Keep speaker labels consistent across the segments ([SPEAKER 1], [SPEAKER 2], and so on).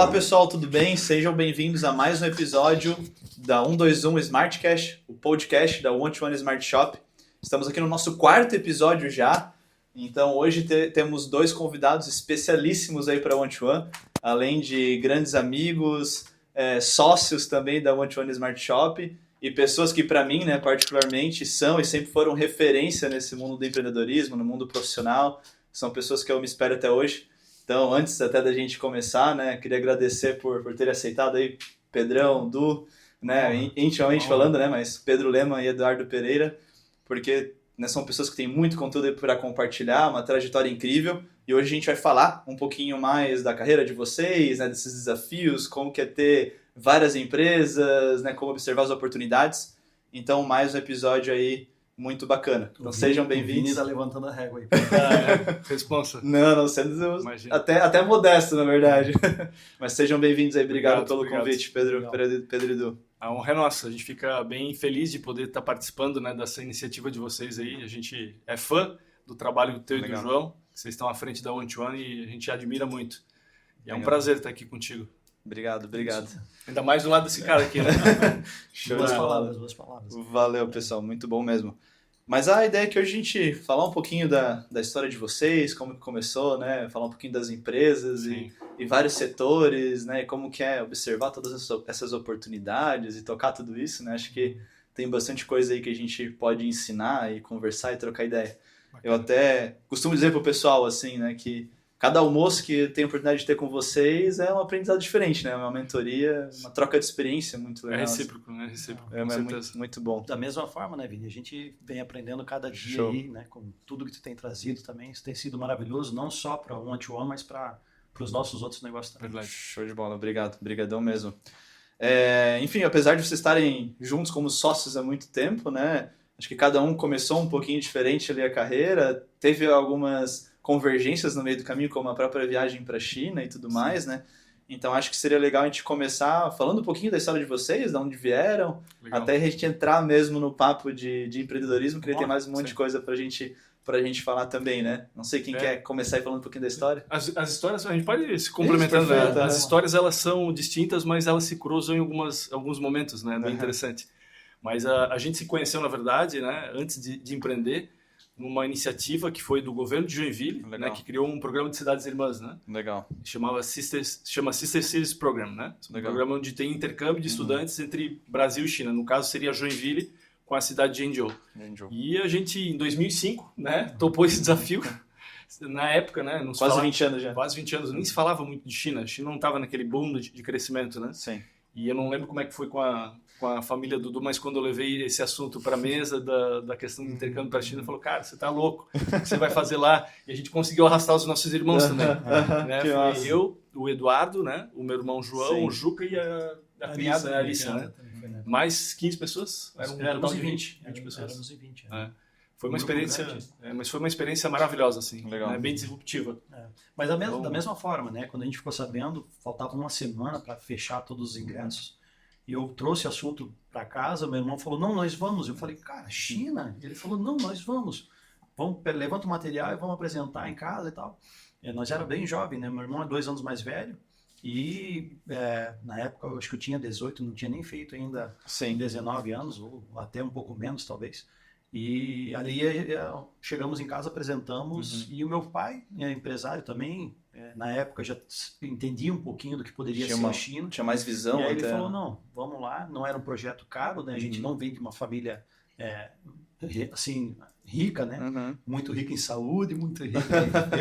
[SPEAKER 1] Olá pessoal, tudo bem? Sejam bem-vindos a mais um episódio da 121 Smartcast, o podcast da One to One Smart Shop. Estamos aqui no nosso quarto episódio já, então hoje temos dois convidados especialíssimos aí para One to One, além de grandes amigos, sócios também da One to One Smart Shop e pessoas que para mim, né, particularmente, são e sempre foram referência nesse mundo do empreendedorismo, no mundo profissional, são pessoas que eu me espero até hoje. Então, antes até da gente começar, né, queria agradecer por ter aceitado aí, Pedrão, Du, né, intimamente falando, né, mas Pedro Lema e Eduardo Pereira, porque, né, são pessoas que têm muito conteúdo para compartilhar, uma trajetória incrível, e hoje a gente vai falar um pouquinho mais da carreira de vocês, né, desses desafios, como que é ter várias empresas, né, como observar as oportunidades. Então, mais um episódio aí muito bacana. Então sejam bem-vindos.
[SPEAKER 2] O Vini tá levantando a régua aí.
[SPEAKER 3] Responsa.
[SPEAKER 1] Não, sendo até modesto, na verdade. Mas sejam bem-vindos aí. Obrigado pelo convite, Pedro e Du.
[SPEAKER 3] A honra é nossa. A gente fica bem feliz de poder estar participando, né, dessa iniciativa de vocês aí. A gente é fã do trabalho teu e do João. Vocês estão à frente da One to One e a gente admira muito. E é um prazer estar aqui contigo.
[SPEAKER 1] Obrigado.
[SPEAKER 3] Ainda mais do lado desse cara aqui, né?
[SPEAKER 2] Duas palavras.
[SPEAKER 1] Valeu, pessoal. Muito bom mesmo. Mas a ideia é que hoje a gente falar um pouquinho da história de vocês, como que começou, né? Falar um pouquinho das empresas e vários setores, né? Como que é observar todas essas oportunidades e tocar tudo isso, né? Acho que tem bastante coisa aí que a gente pode ensinar e conversar e trocar ideia. Bacana. Eu até costumo dizer pro pessoal, assim, né? Que cada almoço que eu tenho a oportunidade de ter com vocês é um aprendizado diferente, né? Uma mentoria, uma troca de experiência muito legal.
[SPEAKER 3] É recíproco, né?
[SPEAKER 1] É muito bom.
[SPEAKER 2] Da mesma forma, né, Vini? A gente vem aprendendo cada dia aí, né? Com tudo que tu tem trazido também. Isso tem sido maravilhoso, não só para o One to One, mas para os nossos outros negócios também.
[SPEAKER 1] Verdade. Show de bola. Obrigadão mesmo. Enfim, apesar de vocês estarem juntos como sócios há muito tempo, né? Acho que cada um começou um pouquinho diferente ali a carreira. Teve algumas convergências no meio do caminho, como a própria viagem para a China e tudo mais, né? Então acho que seria legal a gente começar falando um pouquinho da história de vocês, de onde vieram, até a gente entrar mesmo no papo de empreendedorismo, que tem mais um monte de coisa pra gente falar também, né? Não sei quem quer começar aí falando um pouquinho da história.
[SPEAKER 3] As histórias, a gente pode se complementando, né? As histórias, elas são distintas, mas elas se cruzam em alguns momentos, né? Bem interessante. Mas a gente se conheceu, na verdade, né? Antes de empreender, numa iniciativa que foi do governo de Joinville, né, que criou um programa de cidades irmãs, né?
[SPEAKER 1] Legal.
[SPEAKER 3] Chama Sister Cities Program, né? Um programa onde tem intercâmbio de estudantes entre Brasil e China. No caso, seria Joinville com a cidade de Hangzhou. E a gente, em 2005, né, topou esse desafio. Na época, né?
[SPEAKER 1] Quase 20 anos já.
[SPEAKER 3] Quase 20 anos. Nem se falava muito de China. A China não estava naquele boom de crescimento, né?
[SPEAKER 1] Sim.
[SPEAKER 3] E eu não lembro como é que foi com a família Dudu, mas quando eu levei esse assunto para a mesa da questão do intercâmbio para a China, falou, cara, você tá louco, o que você vai fazer lá? E a gente conseguiu arrastar os nossos irmãos também. Né? Foi eu, o Eduardo, né? O meu irmão João, o Juca e a criada, a Alissa, né? Mais 15 pessoas?
[SPEAKER 2] Éramos em 20.
[SPEAKER 3] pessoas.
[SPEAKER 2] Éramos em 20.
[SPEAKER 3] Foi uma experiência, mas foi uma experiência maravilhosa, assim,
[SPEAKER 1] legal.
[SPEAKER 3] Né? Bem disruptiva.
[SPEAKER 2] Mas da mesma forma, né? Quando a gente ficou sabendo, faltava uma semana para fechar todos os ingressos. E eu trouxe o assunto para casa, meu irmão falou, não, nós vamos. Eu falei, cara, China? Ele falou, não, nós vamos. Levanta o material e vamos apresentar em casa e tal. Nós era bem jovem, né? Meu irmão é 2 anos mais velho. E na época, eu acho que eu tinha 18, não tinha nem feito ainda 19 anos, ou até um pouco menos, talvez. E ali chegamos em casa, apresentamos. E o meu pai, empresário também, na época já entendia um pouquinho do que poderia ser a China.
[SPEAKER 1] Tinha mais visão.
[SPEAKER 2] E aí ele falou, não, vamos lá. Não era um projeto caro, né? A gente não vem de uma família assim, rica, né? Muito rica em saúde, muito rica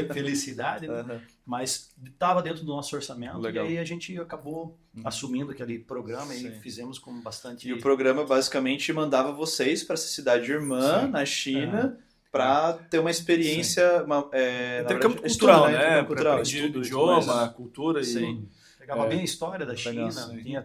[SPEAKER 2] em felicidade, né? Mas estava dentro do nosso orçamento. Legal. E aí a gente acabou assumindo aquele programa e fizemos com bastante...
[SPEAKER 1] E o programa basicamente mandava vocês para essa cidade irmã na China para ter uma experiência...
[SPEAKER 3] intercâmbio cultural, né?
[SPEAKER 1] Cultural,
[SPEAKER 3] estudo, idioma, cultura.
[SPEAKER 2] Pegava bem a história da China,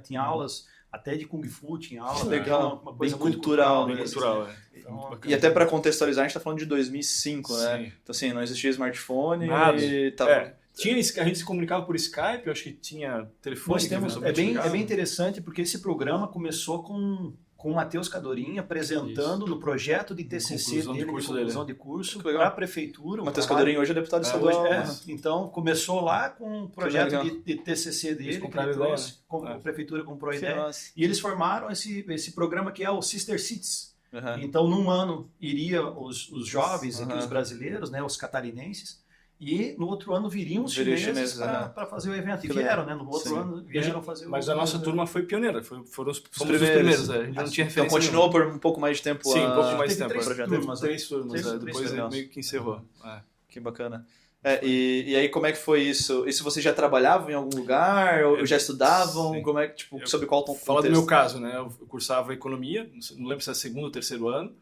[SPEAKER 2] tinha aulas... Até de Kung Fu tinha aula.
[SPEAKER 1] Legal,
[SPEAKER 2] uma coisa
[SPEAKER 1] bem cultural.
[SPEAKER 2] Bem
[SPEAKER 1] cultural. Então, e até para contextualizar, a gente está falando de 2005, né? Então, assim, não existia smartphone e tava...
[SPEAKER 3] A gente se comunicava por Skype, eu acho que tinha telefone.
[SPEAKER 2] É bem interessante porque esse programa começou com com o Matheus Cadorinha apresentando no projeto de TCC
[SPEAKER 3] Conclusão de
[SPEAKER 2] dele,
[SPEAKER 3] curso
[SPEAKER 2] conclusão de curso,
[SPEAKER 1] Que legal.
[SPEAKER 2] para a prefeitura.
[SPEAKER 1] O Matheus Cadorinho hoje é deputado estadual.
[SPEAKER 2] Então, começou lá com o projeto
[SPEAKER 1] legal.
[SPEAKER 2] de TCC dele, que
[SPEAKER 3] compraram
[SPEAKER 2] ele
[SPEAKER 3] ideia,
[SPEAKER 2] trouxe, a prefeitura comprou a
[SPEAKER 1] Que
[SPEAKER 2] ideia,
[SPEAKER 1] massa.
[SPEAKER 2] e eles formaram esse programa que é o Sister Cities.
[SPEAKER 1] Aham.
[SPEAKER 2] Então, num ano, iria os jovens, aqui, os brasileiros, né, os catarinenses, e no outro ano viriam os
[SPEAKER 1] Viriam
[SPEAKER 2] chineses
[SPEAKER 1] chineses,
[SPEAKER 2] para fazer o evento. E
[SPEAKER 1] Que
[SPEAKER 2] vieram,
[SPEAKER 1] legal.
[SPEAKER 2] né? No outro
[SPEAKER 1] Sim.
[SPEAKER 2] ano vieram fazer
[SPEAKER 3] Mas
[SPEAKER 2] o
[SPEAKER 3] a nossa turma foi pioneira, fomos os primeiros.
[SPEAKER 1] primeiros.
[SPEAKER 3] A gente não tinha
[SPEAKER 1] Então
[SPEAKER 3] referência
[SPEAKER 1] continuou por um pouco mais de tempo.
[SPEAKER 3] Sim, um pouco mais de
[SPEAKER 2] Teve
[SPEAKER 3] tempo.
[SPEAKER 2] três
[SPEAKER 3] Teve
[SPEAKER 2] turmas,
[SPEAKER 3] três turmas,
[SPEAKER 2] três
[SPEAKER 3] depois
[SPEAKER 2] turmas.
[SPEAKER 3] meio que encerrou.
[SPEAKER 1] Que bacana. E aí, como é que foi isso? Isso vocês já trabalhavam em algum lugar? Ou já estudavam?
[SPEAKER 3] Sim.
[SPEAKER 1] Como é que, tipo, sobre qual contexto?
[SPEAKER 3] Falar do meu caso, né? Eu cursava economia, não lembro se era segundo ou terceiro ano,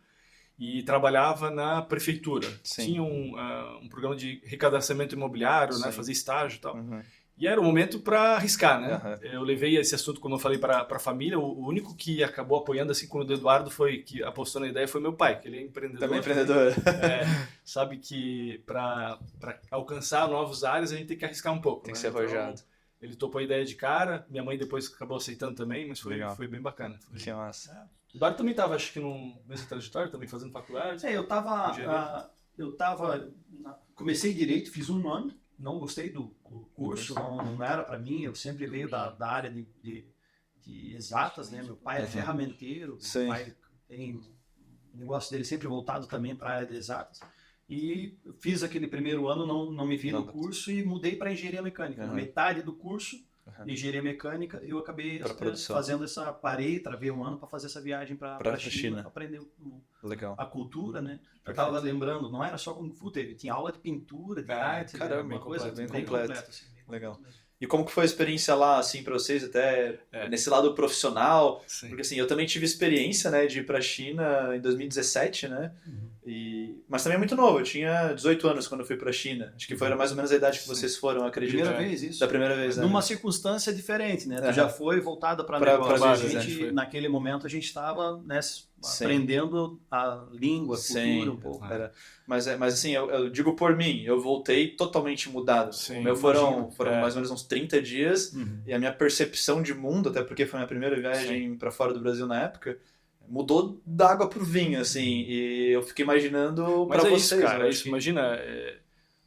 [SPEAKER 3] e trabalhava na prefeitura.
[SPEAKER 1] Sim.
[SPEAKER 3] Tinha um programa de recadastramento imobiliário, né?
[SPEAKER 1] Sim.
[SPEAKER 3] Fazia estágio e tal.
[SPEAKER 1] Uhum.
[SPEAKER 3] E era o momento para arriscar, né?
[SPEAKER 1] Aham.
[SPEAKER 3] Eu levei esse assunto, como eu falei, para a família. O único que acabou apoiando, assim como o do Eduardo, que apostou na ideia, foi meu pai, que ele é empreendedor.
[SPEAKER 1] Também empreendedor.
[SPEAKER 3] Sabe que para alcançar novos áreas a gente tem que arriscar um pouco.
[SPEAKER 1] Tem que
[SPEAKER 3] né?
[SPEAKER 1] ser arrojado.
[SPEAKER 3] Então, ele topou a ideia de cara, minha mãe depois acabou aceitando também, mas
[SPEAKER 1] Legal.
[SPEAKER 3] foi bem bacana.
[SPEAKER 1] Que massa.
[SPEAKER 3] O Eduardo também estava, acho que, nessa trajetória, também fazendo faculdade.
[SPEAKER 2] eu comecei direito, fiz um ano, não gostei do curso, não era para mim, eu sempre veio da área de exatas, né? Meu pai é ferramenteiro,
[SPEAKER 1] Sim.
[SPEAKER 2] meu pai tem o negócio dele sempre voltado também para a área de exatas. E fiz aquele primeiro ano, não me vi no curso e mudei para engenharia mecânica. Na metade do curso de engenharia mecânica, eu acabei fazendo parei, travei um ano para fazer essa viagem para a China, aprender
[SPEAKER 1] Legal.
[SPEAKER 2] a cultura, né? Eu estava lembrando, não era só Kung Fu, tinha aula de pintura, de arte,
[SPEAKER 1] caramba,
[SPEAKER 2] uma coisa
[SPEAKER 1] bem
[SPEAKER 2] bem
[SPEAKER 1] completo.
[SPEAKER 2] completa, assim, bem
[SPEAKER 1] Legal.
[SPEAKER 2] completo mesmo.
[SPEAKER 1] E como que foi a experiência lá, assim, para vocês, até nesse lado profissional?
[SPEAKER 3] Sim.
[SPEAKER 1] Porque, assim, eu também tive experiência, né, de ir para a China em 2017, né? Mas também é muito novo, eu tinha 18 anos quando eu fui para a China. Acho que foi mais ou menos a idade que vocês foram, acredito.
[SPEAKER 2] Primeira vez isso.
[SPEAKER 1] Da primeira vez, né?
[SPEAKER 2] Numa circunstância diferente, né? Tu já foi voltada para
[SPEAKER 1] Pra
[SPEAKER 2] negócio.
[SPEAKER 1] business,
[SPEAKER 2] A gente,
[SPEAKER 1] né?
[SPEAKER 2] naquele momento, a gente estava, né,
[SPEAKER 1] Sim.
[SPEAKER 2] aprendendo a língua, a cultura um pouco.
[SPEAKER 1] Mas assim, eu digo por mim, eu voltei totalmente mudado.
[SPEAKER 3] Sim,
[SPEAKER 1] o meu foram mais ou menos uns 30 dias
[SPEAKER 2] Uhum.
[SPEAKER 1] e a minha percepção de mundo, até porque foi a minha primeira viagem para fora do Brasil na época, mudou da água pro vinho, assim, e eu fiquei imaginando
[SPEAKER 3] Mas
[SPEAKER 1] para
[SPEAKER 3] é
[SPEAKER 1] vocês.
[SPEAKER 3] isso, cara.
[SPEAKER 1] eu
[SPEAKER 3] É
[SPEAKER 1] acho
[SPEAKER 3] isso.
[SPEAKER 1] que-
[SPEAKER 3] Imagina,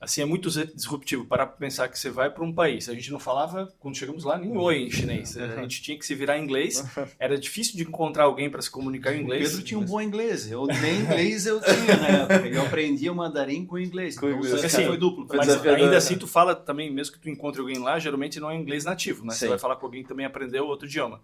[SPEAKER 3] assim, é muito disruptivo para pensar que você vai para um país. A gente não falava, quando chegamos lá, nem oi em chinês. A gente tinha que se virar em inglês. Era difícil de encontrar alguém para se comunicar em
[SPEAKER 2] O
[SPEAKER 3] inglês.
[SPEAKER 2] Pedro tinha um bom inglês. Eu nem inglês eu tinha na época. Eu aprendi o mandarim com inglês.
[SPEAKER 1] Com
[SPEAKER 2] Então,
[SPEAKER 1] inglês.
[SPEAKER 2] o desafio
[SPEAKER 3] Assim,
[SPEAKER 2] foi duplo.
[SPEAKER 1] foi
[SPEAKER 3] Mas
[SPEAKER 1] desafiador,
[SPEAKER 3] ainda
[SPEAKER 1] né?
[SPEAKER 3] assim, tu fala também, mesmo que tu encontre alguém lá, geralmente não é inglês nativo, né?
[SPEAKER 1] Sim.
[SPEAKER 3] Você vai falar com alguém que também aprendeu outro idioma.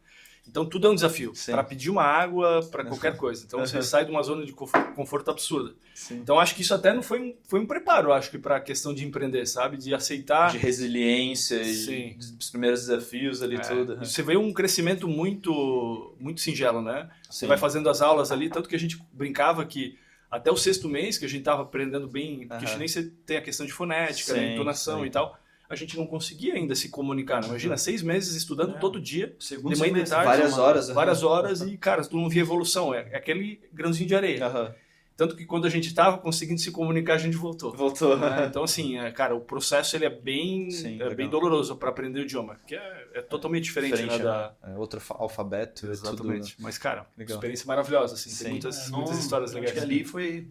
[SPEAKER 3] Então tudo é um desafio.
[SPEAKER 1] Sim.
[SPEAKER 3] Para pedir uma água, para qualquer coisa. Então você sai de uma zona de conforto absurda.
[SPEAKER 1] Sim.
[SPEAKER 3] Então acho que isso até não foi um preparo, acho que para a questão de empreender, sabe? De aceitar.
[SPEAKER 1] De resiliência
[SPEAKER 3] Sim.
[SPEAKER 1] e dos primeiros desafios ali, tudo.
[SPEAKER 3] Você vê um crescimento muito singelo, né? Você
[SPEAKER 1] Sim.
[SPEAKER 3] vai fazendo as aulas ali, tanto que a gente brincava que até o 6º mês, que a gente estava aprendendo bem, porque chinês você tem a questão de fonética,
[SPEAKER 1] Sim,
[SPEAKER 3] né, entonação
[SPEAKER 1] sim.
[SPEAKER 3] e tal, a gente não conseguia ainda se comunicar. Né? Imagina, 6 meses estudando todo dia,
[SPEAKER 2] Segundo
[SPEAKER 3] de manhã e de
[SPEAKER 2] semestre,
[SPEAKER 3] tarde,
[SPEAKER 1] várias horas,
[SPEAKER 3] e, cara, tu não via evolução. É aquele grãozinho de areia.
[SPEAKER 1] Aham.
[SPEAKER 3] Tanto que quando a gente estava conseguindo se comunicar, a gente voltou.
[SPEAKER 1] Voltou.
[SPEAKER 3] Né? Então, assim, cara, o processo ele é bem,
[SPEAKER 1] Sim,
[SPEAKER 3] bem
[SPEAKER 1] legal.
[SPEAKER 3] doloroso para aprender o idioma, que é totalmente diferente, né, da...
[SPEAKER 1] É outro alfabeto.
[SPEAKER 3] Exatamente. Mas, cara,
[SPEAKER 1] Legal.
[SPEAKER 3] experiência maravilhosa, assim.
[SPEAKER 1] Sim.
[SPEAKER 3] Tem muitas histórias legais.
[SPEAKER 2] Acho que ali foi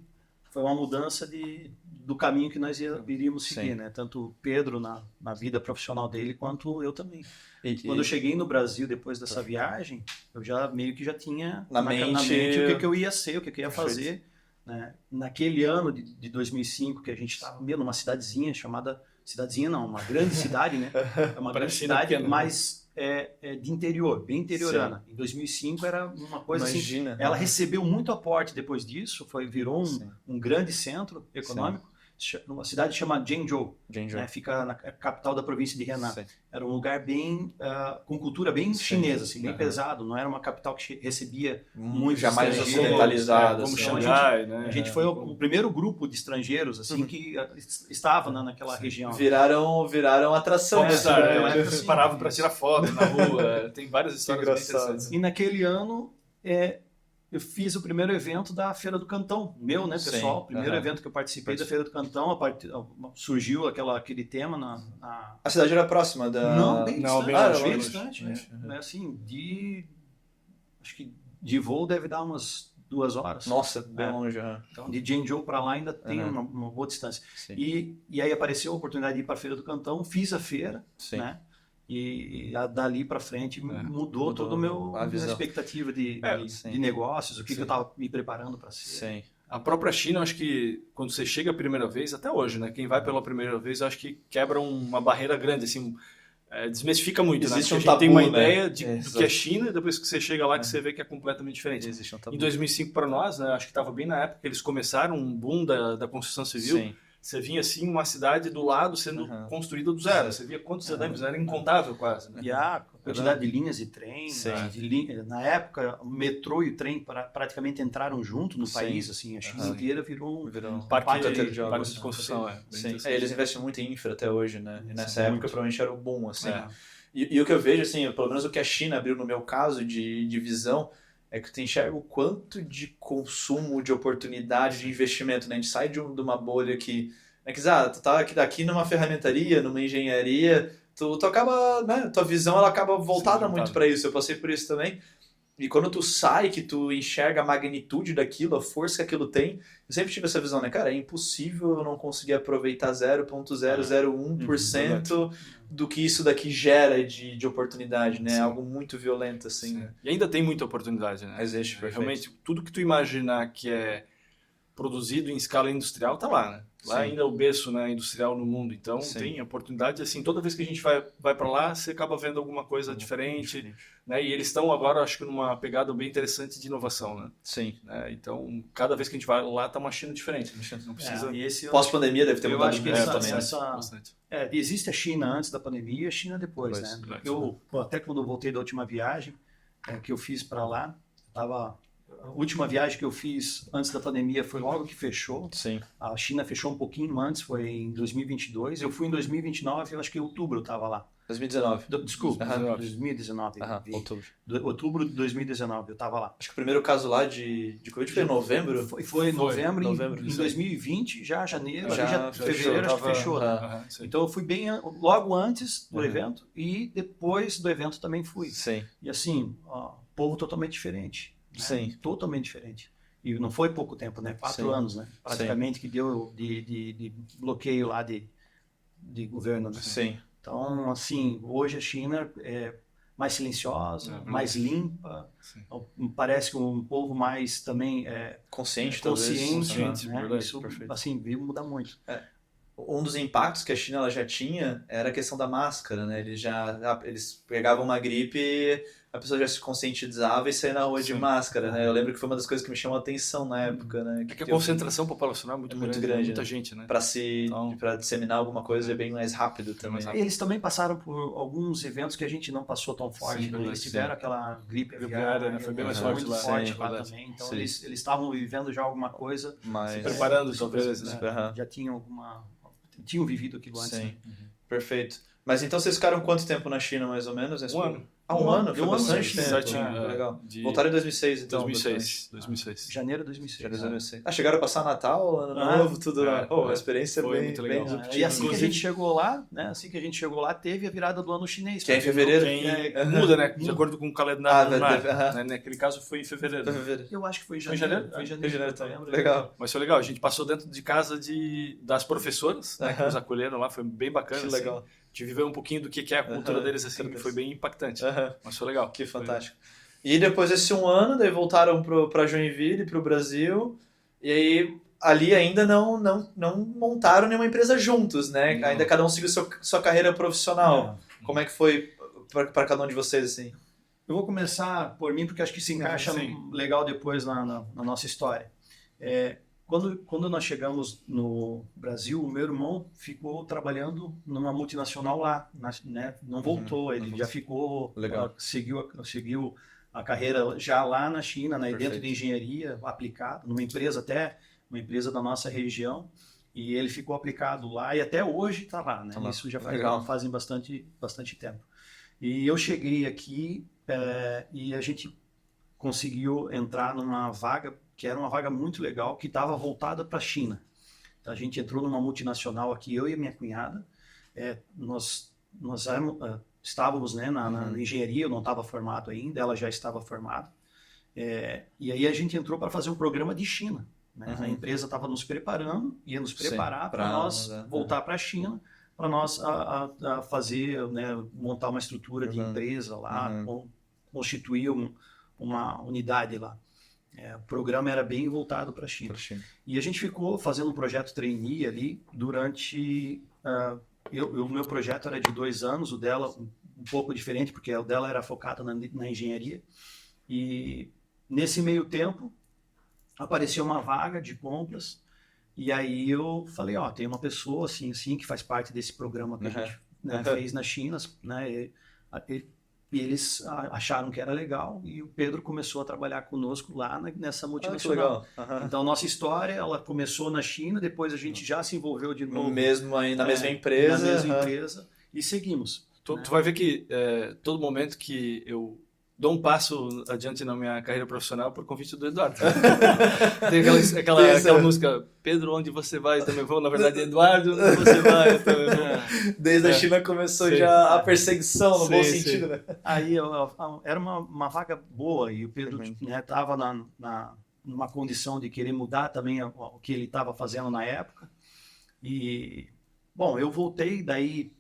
[SPEAKER 2] uma mudança do caminho que nós iríamos seguir,
[SPEAKER 1] Sim.
[SPEAKER 2] né? Tanto o Pedro na vida profissional dele, quanto eu também.
[SPEAKER 1] E
[SPEAKER 2] Quando eu cheguei no Brasil depois dessa viagem, eu já meio que já tinha
[SPEAKER 1] Na mente
[SPEAKER 2] o que eu ia ser, o que eu ia fazer. Né? Naquele ano de 2005, que a gente estava numa cidadezinha chamada... Cidadezinha não, uma grande cidade, né? É uma grande cidade,
[SPEAKER 3] pequena,
[SPEAKER 2] mas de interior, bem interiorana. Em 2005 era uma coisa
[SPEAKER 1] Imagina.
[SPEAKER 2] assim... Ela recebeu muito aporte depois disso, virou
[SPEAKER 1] Sim.
[SPEAKER 2] um grande centro econômico. Uma cidade chamada Zhengzhou, né? Fica na capital da província de Henan.
[SPEAKER 1] Sim.
[SPEAKER 2] Era um lugar bem com cultura bem
[SPEAKER 1] Sim.
[SPEAKER 2] chinesa, assim, bem pesado. Não era uma capital que recebia muito
[SPEAKER 1] jamais
[SPEAKER 2] estrangeiros,
[SPEAKER 1] ocidentalizada,
[SPEAKER 3] como
[SPEAKER 1] assim.
[SPEAKER 3] Xangai, né?
[SPEAKER 2] A gente foi o primeiro grupo de estrangeiros assim que estava naquela região.
[SPEAKER 1] Viraram atração.
[SPEAKER 3] Vamos
[SPEAKER 1] né?
[SPEAKER 3] estar, parava para tirar foto na rua. Tem várias histórias bem interessantes.
[SPEAKER 2] E naquele ano eu fiz o primeiro evento da Feira do Cantão, meu, né, pessoal?
[SPEAKER 1] Sim.
[SPEAKER 2] Primeiro evento que eu participei da Feira do Cantão, surgiu aquele tema
[SPEAKER 1] A cidade era próxima da...
[SPEAKER 2] Não, bem
[SPEAKER 3] Não,
[SPEAKER 2] distante.
[SPEAKER 3] bem
[SPEAKER 2] Bem
[SPEAKER 3] longe,
[SPEAKER 2] distante.
[SPEAKER 1] longe.
[SPEAKER 2] Né, assim, acho que de voo deve dar umas 2 horas.
[SPEAKER 1] Nossa, bem longe. Né?
[SPEAKER 2] Então, de Zhengzhou para lá ainda tem uma boa distância. E aí apareceu a oportunidade de ir para a Feira do Cantão, fiz a feira, né? E dali para frente mudou toda a minha expectativa de negócios, o que eu estava me preparando para ser.
[SPEAKER 1] Sim.
[SPEAKER 3] A própria China, eu acho que quando você chega a primeira vez, até hoje, né? Quem vai pela primeira vez, eu acho que quebra uma barreira grande, assim, desmistifica muito,
[SPEAKER 1] existe
[SPEAKER 3] né?
[SPEAKER 1] Um
[SPEAKER 3] a gente
[SPEAKER 1] tabu,
[SPEAKER 3] tem uma
[SPEAKER 1] né?
[SPEAKER 3] ideia do que é China, e depois que você chega lá, que você vê que é completamente diferente.
[SPEAKER 1] Existe um tabu.
[SPEAKER 3] Em 2005, para nós, né? Acho que estava bem na época que eles começaram um boom da construção civil.
[SPEAKER 1] Sim.
[SPEAKER 3] Você vinha assim uma cidade do lado sendo construída do zero. Você via quantos andames, era incontável quase. Né?
[SPEAKER 2] E a quantidade de linhas de trem, na época o metrô e o trem praticamente entraram junto no país, assim, a China inteira virou um
[SPEAKER 3] parque
[SPEAKER 1] de
[SPEAKER 3] construção.
[SPEAKER 1] Eles investem muito em infra até hoje, né? E nessa época provavelmente era o boom, assim. E o que eu vejo, assim, pelo menos o que a China abriu no meu caso de visão, é que tu enxerga o quanto de consumo, de oportunidade, de investimento, né? A gente sai de uma bolha que... tu tá aqui numa ferramentaria, numa engenharia, tu acaba, né? Tua visão ela acaba voltada muito para isso. Eu passei por isso também. E quando tu sai, que tu enxerga a magnitude daquilo, a força que aquilo tem, eu sempre tive essa visão, né? Cara, é impossível eu não conseguir aproveitar 0,001% do que isso daqui gera de oportunidade, né? Algo muito violento, assim. Né?
[SPEAKER 3] E ainda tem muita oportunidade, né?
[SPEAKER 1] Existe, perfeito.
[SPEAKER 3] Realmente, tudo que tu imaginar que é produzido em escala industrial tá lá, né? Lá ainda é o berço, né, industrial no mundo. Então tem oportunidade, assim, toda vez que a gente vai para lá, você acaba vendo alguma coisa diferente, né? E eles estão agora, acho que numa pegada bem interessante de inovação, né?
[SPEAKER 1] Sim.
[SPEAKER 3] Então, cada vez que a gente vai lá, tá uma China diferente. Não precisa...
[SPEAKER 1] Pós-pandemia deve ter mudado
[SPEAKER 2] acho que
[SPEAKER 1] também.
[SPEAKER 2] Bastante. Existe a China antes da pandemia e a China depois, né? Até quando eu voltei da última viagem que eu fiz para lá, a última viagem que eu fiz antes da pandemia foi logo que fechou.
[SPEAKER 1] Sim.
[SPEAKER 2] A China fechou um pouquinho antes, foi em 2022. Eu fui em 2029, eu acho que em outubro eu estava lá.
[SPEAKER 1] 2019.
[SPEAKER 2] Desculpa, 2019. Outubro de 2019 eu estava lá.
[SPEAKER 1] Acho que o primeiro caso lá de Covid foi em novembro?
[SPEAKER 2] Foi em novembro. Em 2020, fevereiro, acho que fechou. Então eu fui bem logo antes do evento e depois do evento também fui.
[SPEAKER 1] Sim.
[SPEAKER 2] E assim, povo totalmente diferente.
[SPEAKER 1] Sim.
[SPEAKER 2] Totalmente diferente. E não foi pouco tempo, né? 4 anos, né? Praticamente que deu de bloqueio lá de governo. Né?
[SPEAKER 1] Sim.
[SPEAKER 2] Então, assim, hoje a China é mais silenciosa, mais limpa. Parece um povo mais também
[SPEAKER 1] consciente,
[SPEAKER 2] né? Isso, assim, veio mudar muito.
[SPEAKER 1] Um dos impactos que a China ela já tinha era a questão da máscara, né? Eles pegavam uma gripe e a pessoa já se conscientizava e saía na rua de máscara, né? Eu lembro que foi uma das coisas que me chamou a atenção na época, né?
[SPEAKER 3] Que a concentração populacional é muito grande,
[SPEAKER 1] muita
[SPEAKER 3] gente, né?
[SPEAKER 1] Para disseminar alguma coisa é bem mais rápido também.
[SPEAKER 2] Eles também passaram por alguns eventos que a gente não passou tão forte. Eles tiveram aquela gripe aviária,
[SPEAKER 3] né? Foi bem mais forte
[SPEAKER 2] lá também. Então eles estavam vivendo já alguma coisa,
[SPEAKER 3] se preparando talvez,
[SPEAKER 2] né? Já tinham vivido aquilo antes.
[SPEAKER 1] Sim. Perfeito. Mas então vocês ficaram quanto tempo na China, mais ou menos?
[SPEAKER 3] Um ano.
[SPEAKER 1] Um ano? Foi bastante tempo.
[SPEAKER 3] Legal.
[SPEAKER 1] Voltaram em 2006, então.
[SPEAKER 3] 2006.
[SPEAKER 2] Janeiro de 2006.
[SPEAKER 1] Chegaram a passar Natal, Ano Novo, tudo lá. A experiência
[SPEAKER 3] foi
[SPEAKER 1] bem,
[SPEAKER 3] muito legal.
[SPEAKER 2] E assim que a gente chegou lá, teve a virada do ano chinês.
[SPEAKER 1] Que é em fevereiro.
[SPEAKER 3] Muda, né? De acordo com o calendário lunar. Naquele caso foi em fevereiro.
[SPEAKER 2] Eu acho que foi em janeiro.
[SPEAKER 3] Foi em
[SPEAKER 1] janeiro também. Legal.
[SPEAKER 3] Mas foi legal. A gente passou dentro de casa das professoras, né, que nos acolheram lá. Foi bem bacana.
[SPEAKER 1] Que legal.
[SPEAKER 3] De viver um pouquinho do que é a cultura deles, assim, foi bem impactante. Mas foi legal.
[SPEAKER 1] Que fantástico. E depois desse um ano, daí voltaram para Joinville, para o Brasil, e aí ali ainda não montaram nenhuma empresa juntos, né? Não. Ainda cada um seguiu sua carreira profissional. Como é que foi para cada um de vocês, assim?
[SPEAKER 2] Eu vou começar por mim, porque acho que se encaixa legal depois na nossa história. Quando nós chegamos no Brasil, o meu irmão ficou trabalhando numa multinacional lá, né? Não voltou, ele já ficou, seguiu a carreira já lá na China, né? Dentro de engenharia aplicada, uma empresa da nossa região, e ele ficou aplicado lá e até hoje está lá, né? Isso já fazem bastante tempo. E eu cheguei aqui e a gente conseguiu entrar numa vaga que era uma vaga muito legal, que estava voltada para a China. Então, a gente entrou numa multinacional aqui, eu e a minha cunhada. Nós estávamos, né, na engenharia, eu não estava formado ainda, ela já estava formada. E aí a gente entrou para fazer um programa de China. Né?
[SPEAKER 1] Uhum.
[SPEAKER 2] A empresa estava nos preparando, ia nos preparar para nós
[SPEAKER 1] né?
[SPEAKER 2] voltar para a China, para nós a fazer, né, montar uma estrutura de empresa lá, constituir uma unidade lá. O programa era bem voltado para a China. E a gente ficou fazendo um projeto trainee ali durante... o meu projeto era de 2 anos, o dela um pouco diferente, porque o dela era focado na engenharia. E nesse meio tempo, apareceu uma vaga de compras, e aí eu falei, tem uma pessoa assim, que faz parte desse programa que a gente fez na China, né? E eles acharam que era legal, e o Pedro começou a trabalhar conosco lá nessa multinacional. Então, nossa história, ela começou na China, depois a gente já se envolveu de novo.
[SPEAKER 1] Na mesma empresa.
[SPEAKER 2] Na mesma empresa, e seguimos.
[SPEAKER 3] Tu vai ver que todo momento que eu dou um passo adiante na minha carreira profissional por convite do Eduardo. Tem aquela música, Pedro, onde você vai? Eu também vou. Na verdade, Eduardo, onde você vai? Eu também vou.
[SPEAKER 1] Desde a China começou já a perseguição, no bom sentido, né?
[SPEAKER 2] Aí era uma vaga boa, e o Pedro estava numa condição de querer mudar também o que ele estava fazendo na época. E, bom, eu voltei daí,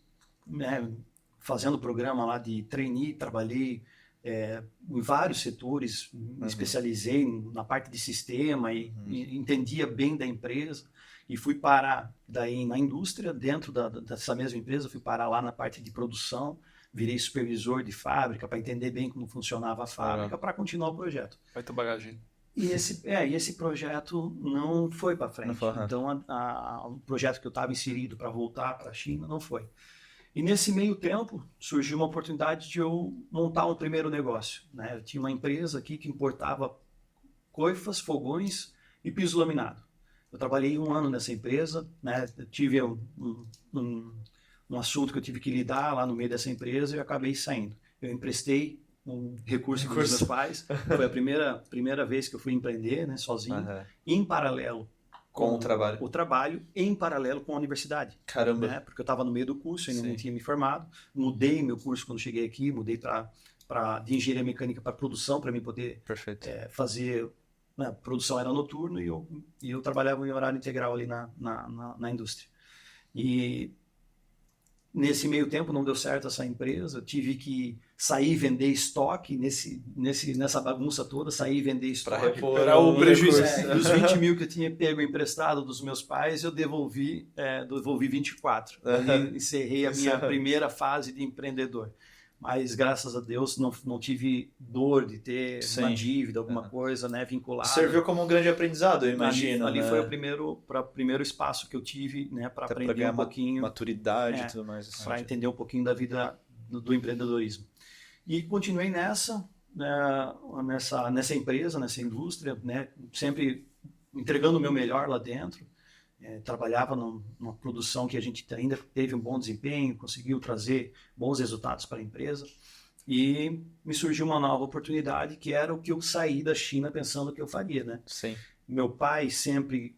[SPEAKER 2] né, fazendo o programa lá de trainee, trabalhei em vários setores, me especializei na parte de sistema e entendia bem da empresa, e fui parar daí na indústria, dentro dessa mesma empresa, fui parar lá na parte de produção, virei supervisor de fábrica para entender bem como funcionava a fábrica, para continuar o projeto.
[SPEAKER 3] Vai ter bagagem.
[SPEAKER 2] E esse projeto não foi para frente. Então, o projeto que eu estava inserido para voltar para a China não foi. E nesse meio tempo, surgiu uma oportunidade de eu montar um primeiro negócio. Né? Eu tinha uma empresa aqui que importava coifas, fogões e piso laminado. Eu trabalhei 1 ano nessa empresa, né? Eu tive um assunto que eu tive que lidar lá no meio dessa empresa e eu acabei saindo. Eu emprestei um recurso dos meus pais. Foi a primeira vez que eu fui empreender, né, sozinho, em paralelo
[SPEAKER 1] com
[SPEAKER 2] o trabalho, em paralelo com a universidade.
[SPEAKER 1] Caramba!
[SPEAKER 2] Né? Porque eu estava no meio do curso, ainda não tinha me formado. Mudei meu curso quando cheguei aqui, mudei de engenharia mecânica para produção, para mim poder fazer... Né, a produção era noturno e eu trabalhava em horário integral ali na indústria. E nesse meio tempo não deu certo essa empresa, eu tive que sair e vender estoque nessa bagunça toda, sair e vender estoque.
[SPEAKER 1] Para recuperar o prejuízo.
[SPEAKER 2] E os 20 mil que eu tinha pego emprestado dos meus pais, eu devolvi 24. E encerrei a minha primeira fase de empreendedor. Mas, graças a Deus, não tive dor de ter uma dívida, alguma coisa, né, vinculada.
[SPEAKER 1] Serviu como um grande aprendizado, eu imagino.
[SPEAKER 2] Ali
[SPEAKER 1] né?
[SPEAKER 2] foi o primeiro espaço que eu tive, né, para aprender um pouquinho.
[SPEAKER 1] Maturidade e tudo mais. Assim,
[SPEAKER 2] para entender um pouquinho da vida do empreendedorismo. E continuei nessa empresa, nessa indústria, né, sempre entregando o meu melhor lá dentro. Trabalhava numa produção que a gente ainda teve um bom desempenho, conseguiu trazer bons resultados para a empresa, e me surgiu uma nova oportunidade, que era o que eu saí da China pensando que eu faria, né?
[SPEAKER 1] Sim.
[SPEAKER 2] Meu pai sempre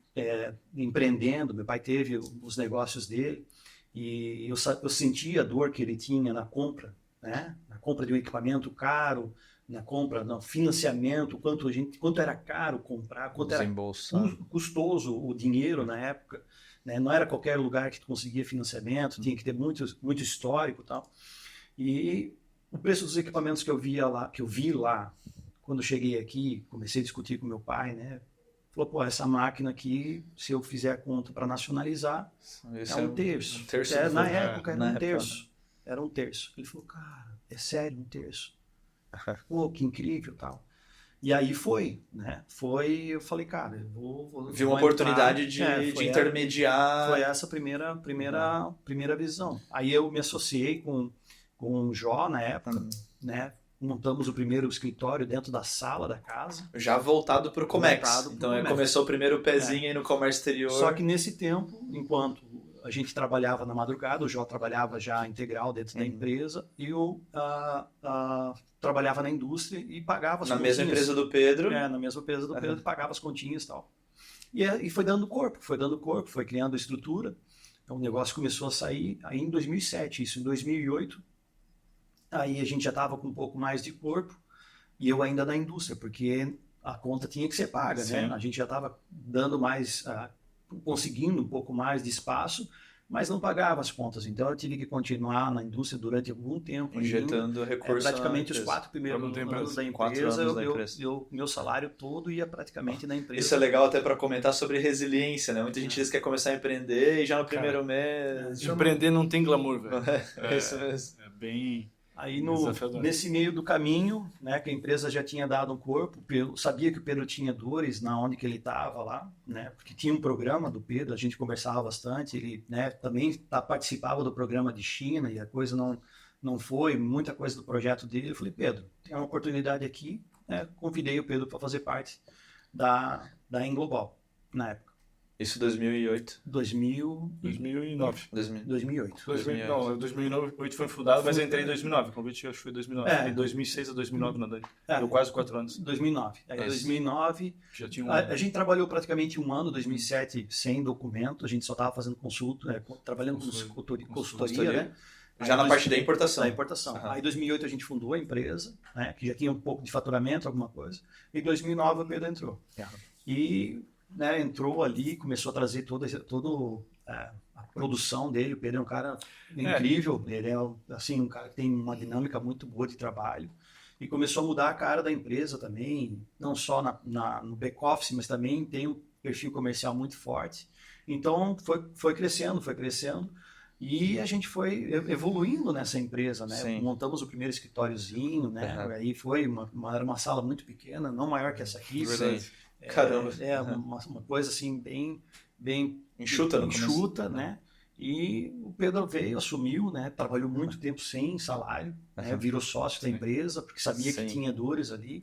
[SPEAKER 2] empreendendo, meu pai teve os negócios dele, e eu sentia a dor que ele tinha na compra, né? Na compra de um equipamento caro, na compra, no financiamento, quanto era caro comprar, quanto era custoso o dinheiro na época, né? Não era qualquer lugar que tu conseguia financiamento, tinha que ter muito histórico e tal. E o preço dos equipamentos que eu vi lá, quando eu cheguei aqui, comecei a discutir com meu pai, né? Falou, essa máquina aqui, se eu fizer a conta para nacionalizar, é um terço. Na época era um terço. Era um terço. Ele falou, cara, é sério, um terço? Pô, que incrível, tal. E aí né? Eu falei, cara, eu vou
[SPEAKER 1] vi uma oportunidade de intermediar.
[SPEAKER 2] Foi essa a primeira visão. Aí eu me associei com o Jó na época, né? Montamos o primeiro escritório dentro da sala da casa.
[SPEAKER 1] Já voltado para o Comex. Então começou o primeiro pezinho aí no comércio exterior.
[SPEAKER 2] Só que nesse tempo, enquanto a gente trabalhava na madrugada, o Jó trabalhava já integral dentro da empresa, e eu trabalhava na indústria e pagava as continhas.
[SPEAKER 1] Na mesma empresa do Pedro?
[SPEAKER 2] Na mesma empresa do Pedro, pagava as continhas e tal. E foi dando corpo, foi criando estrutura. Então o negócio começou a sair aí em 2007, isso em 2008. Aí a gente já estava com um pouco mais de corpo, e eu ainda na indústria, porque a conta tinha que ser paga, né?
[SPEAKER 1] Sim.
[SPEAKER 2] A gente já estava dando mais, conseguindo um pouco mais de espaço, mas não pagava as contas. Então eu tive que continuar na indústria durante algum tempo,
[SPEAKER 1] Injetando recursos.
[SPEAKER 2] praticamente os 4 primeiros anos da empresa, meu salário todo ia praticamente na empresa.
[SPEAKER 1] Isso é legal até para comentar sobre resiliência, né? Muita gente diz que quer começar a empreender e já no primeiro mês...
[SPEAKER 3] Empreender não tem glamour, velho.
[SPEAKER 1] É isso mesmo.
[SPEAKER 3] É bem...
[SPEAKER 2] Aí nesse meio do caminho, né, que a empresa já tinha dado um corpo, sabia que o Pedro tinha dores na onde que ele estava lá, né, porque tinha um programa do Pedro, a gente conversava bastante, ele, né, também participava do programa de China e a coisa não foi, muita coisa do projeto dele. Eu falei, Pedro, tem uma oportunidade aqui, né, convidei o Pedro para fazer parte da Englobal na época.
[SPEAKER 1] Isso 2008?
[SPEAKER 3] 2009.
[SPEAKER 2] 2008.
[SPEAKER 3] 2008 foi fundado, mas eu entrei em 2009. O convite acho que foi 2009. De 2006 a 2009 na Dani. Deu quase 4 anos.
[SPEAKER 2] 2009. Aí, 2009,
[SPEAKER 3] já tinha
[SPEAKER 2] a gente trabalhou praticamente um ano, 2007, sem documento. A gente só estava fazendo trabalhando com consultoria, né?
[SPEAKER 1] Já na parte da importação.
[SPEAKER 2] Da importação. Uhum. Aí em 2008 a gente fundou a empresa, né, que já tinha um pouco de faturamento, alguma coisa. E em 2009 o Pedro entrou. E... né, entrou ali, começou a trazer toda a produção dele. O Pedro é um cara incrível, ele é assim, um cara que tem uma dinâmica muito boa de trabalho e começou a mudar a cara da empresa também, não só no back-office, mas também tem um perfil comercial muito forte. Então foi crescendo e a gente foi evoluindo nessa empresa, né?
[SPEAKER 1] Sim.
[SPEAKER 2] Montamos o primeiro escritóriozinho, né? Aí foi era uma sala muito pequena, não maior que essa aqui.
[SPEAKER 1] Verdade. Caramba.
[SPEAKER 2] Uma coisa assim bem
[SPEAKER 1] enxuta,
[SPEAKER 2] né? E o Pedro veio, assumiu, né? Trabalhou muito tempo sem salário, né? Virou sócio da empresa, porque sabia que tinha dores ali.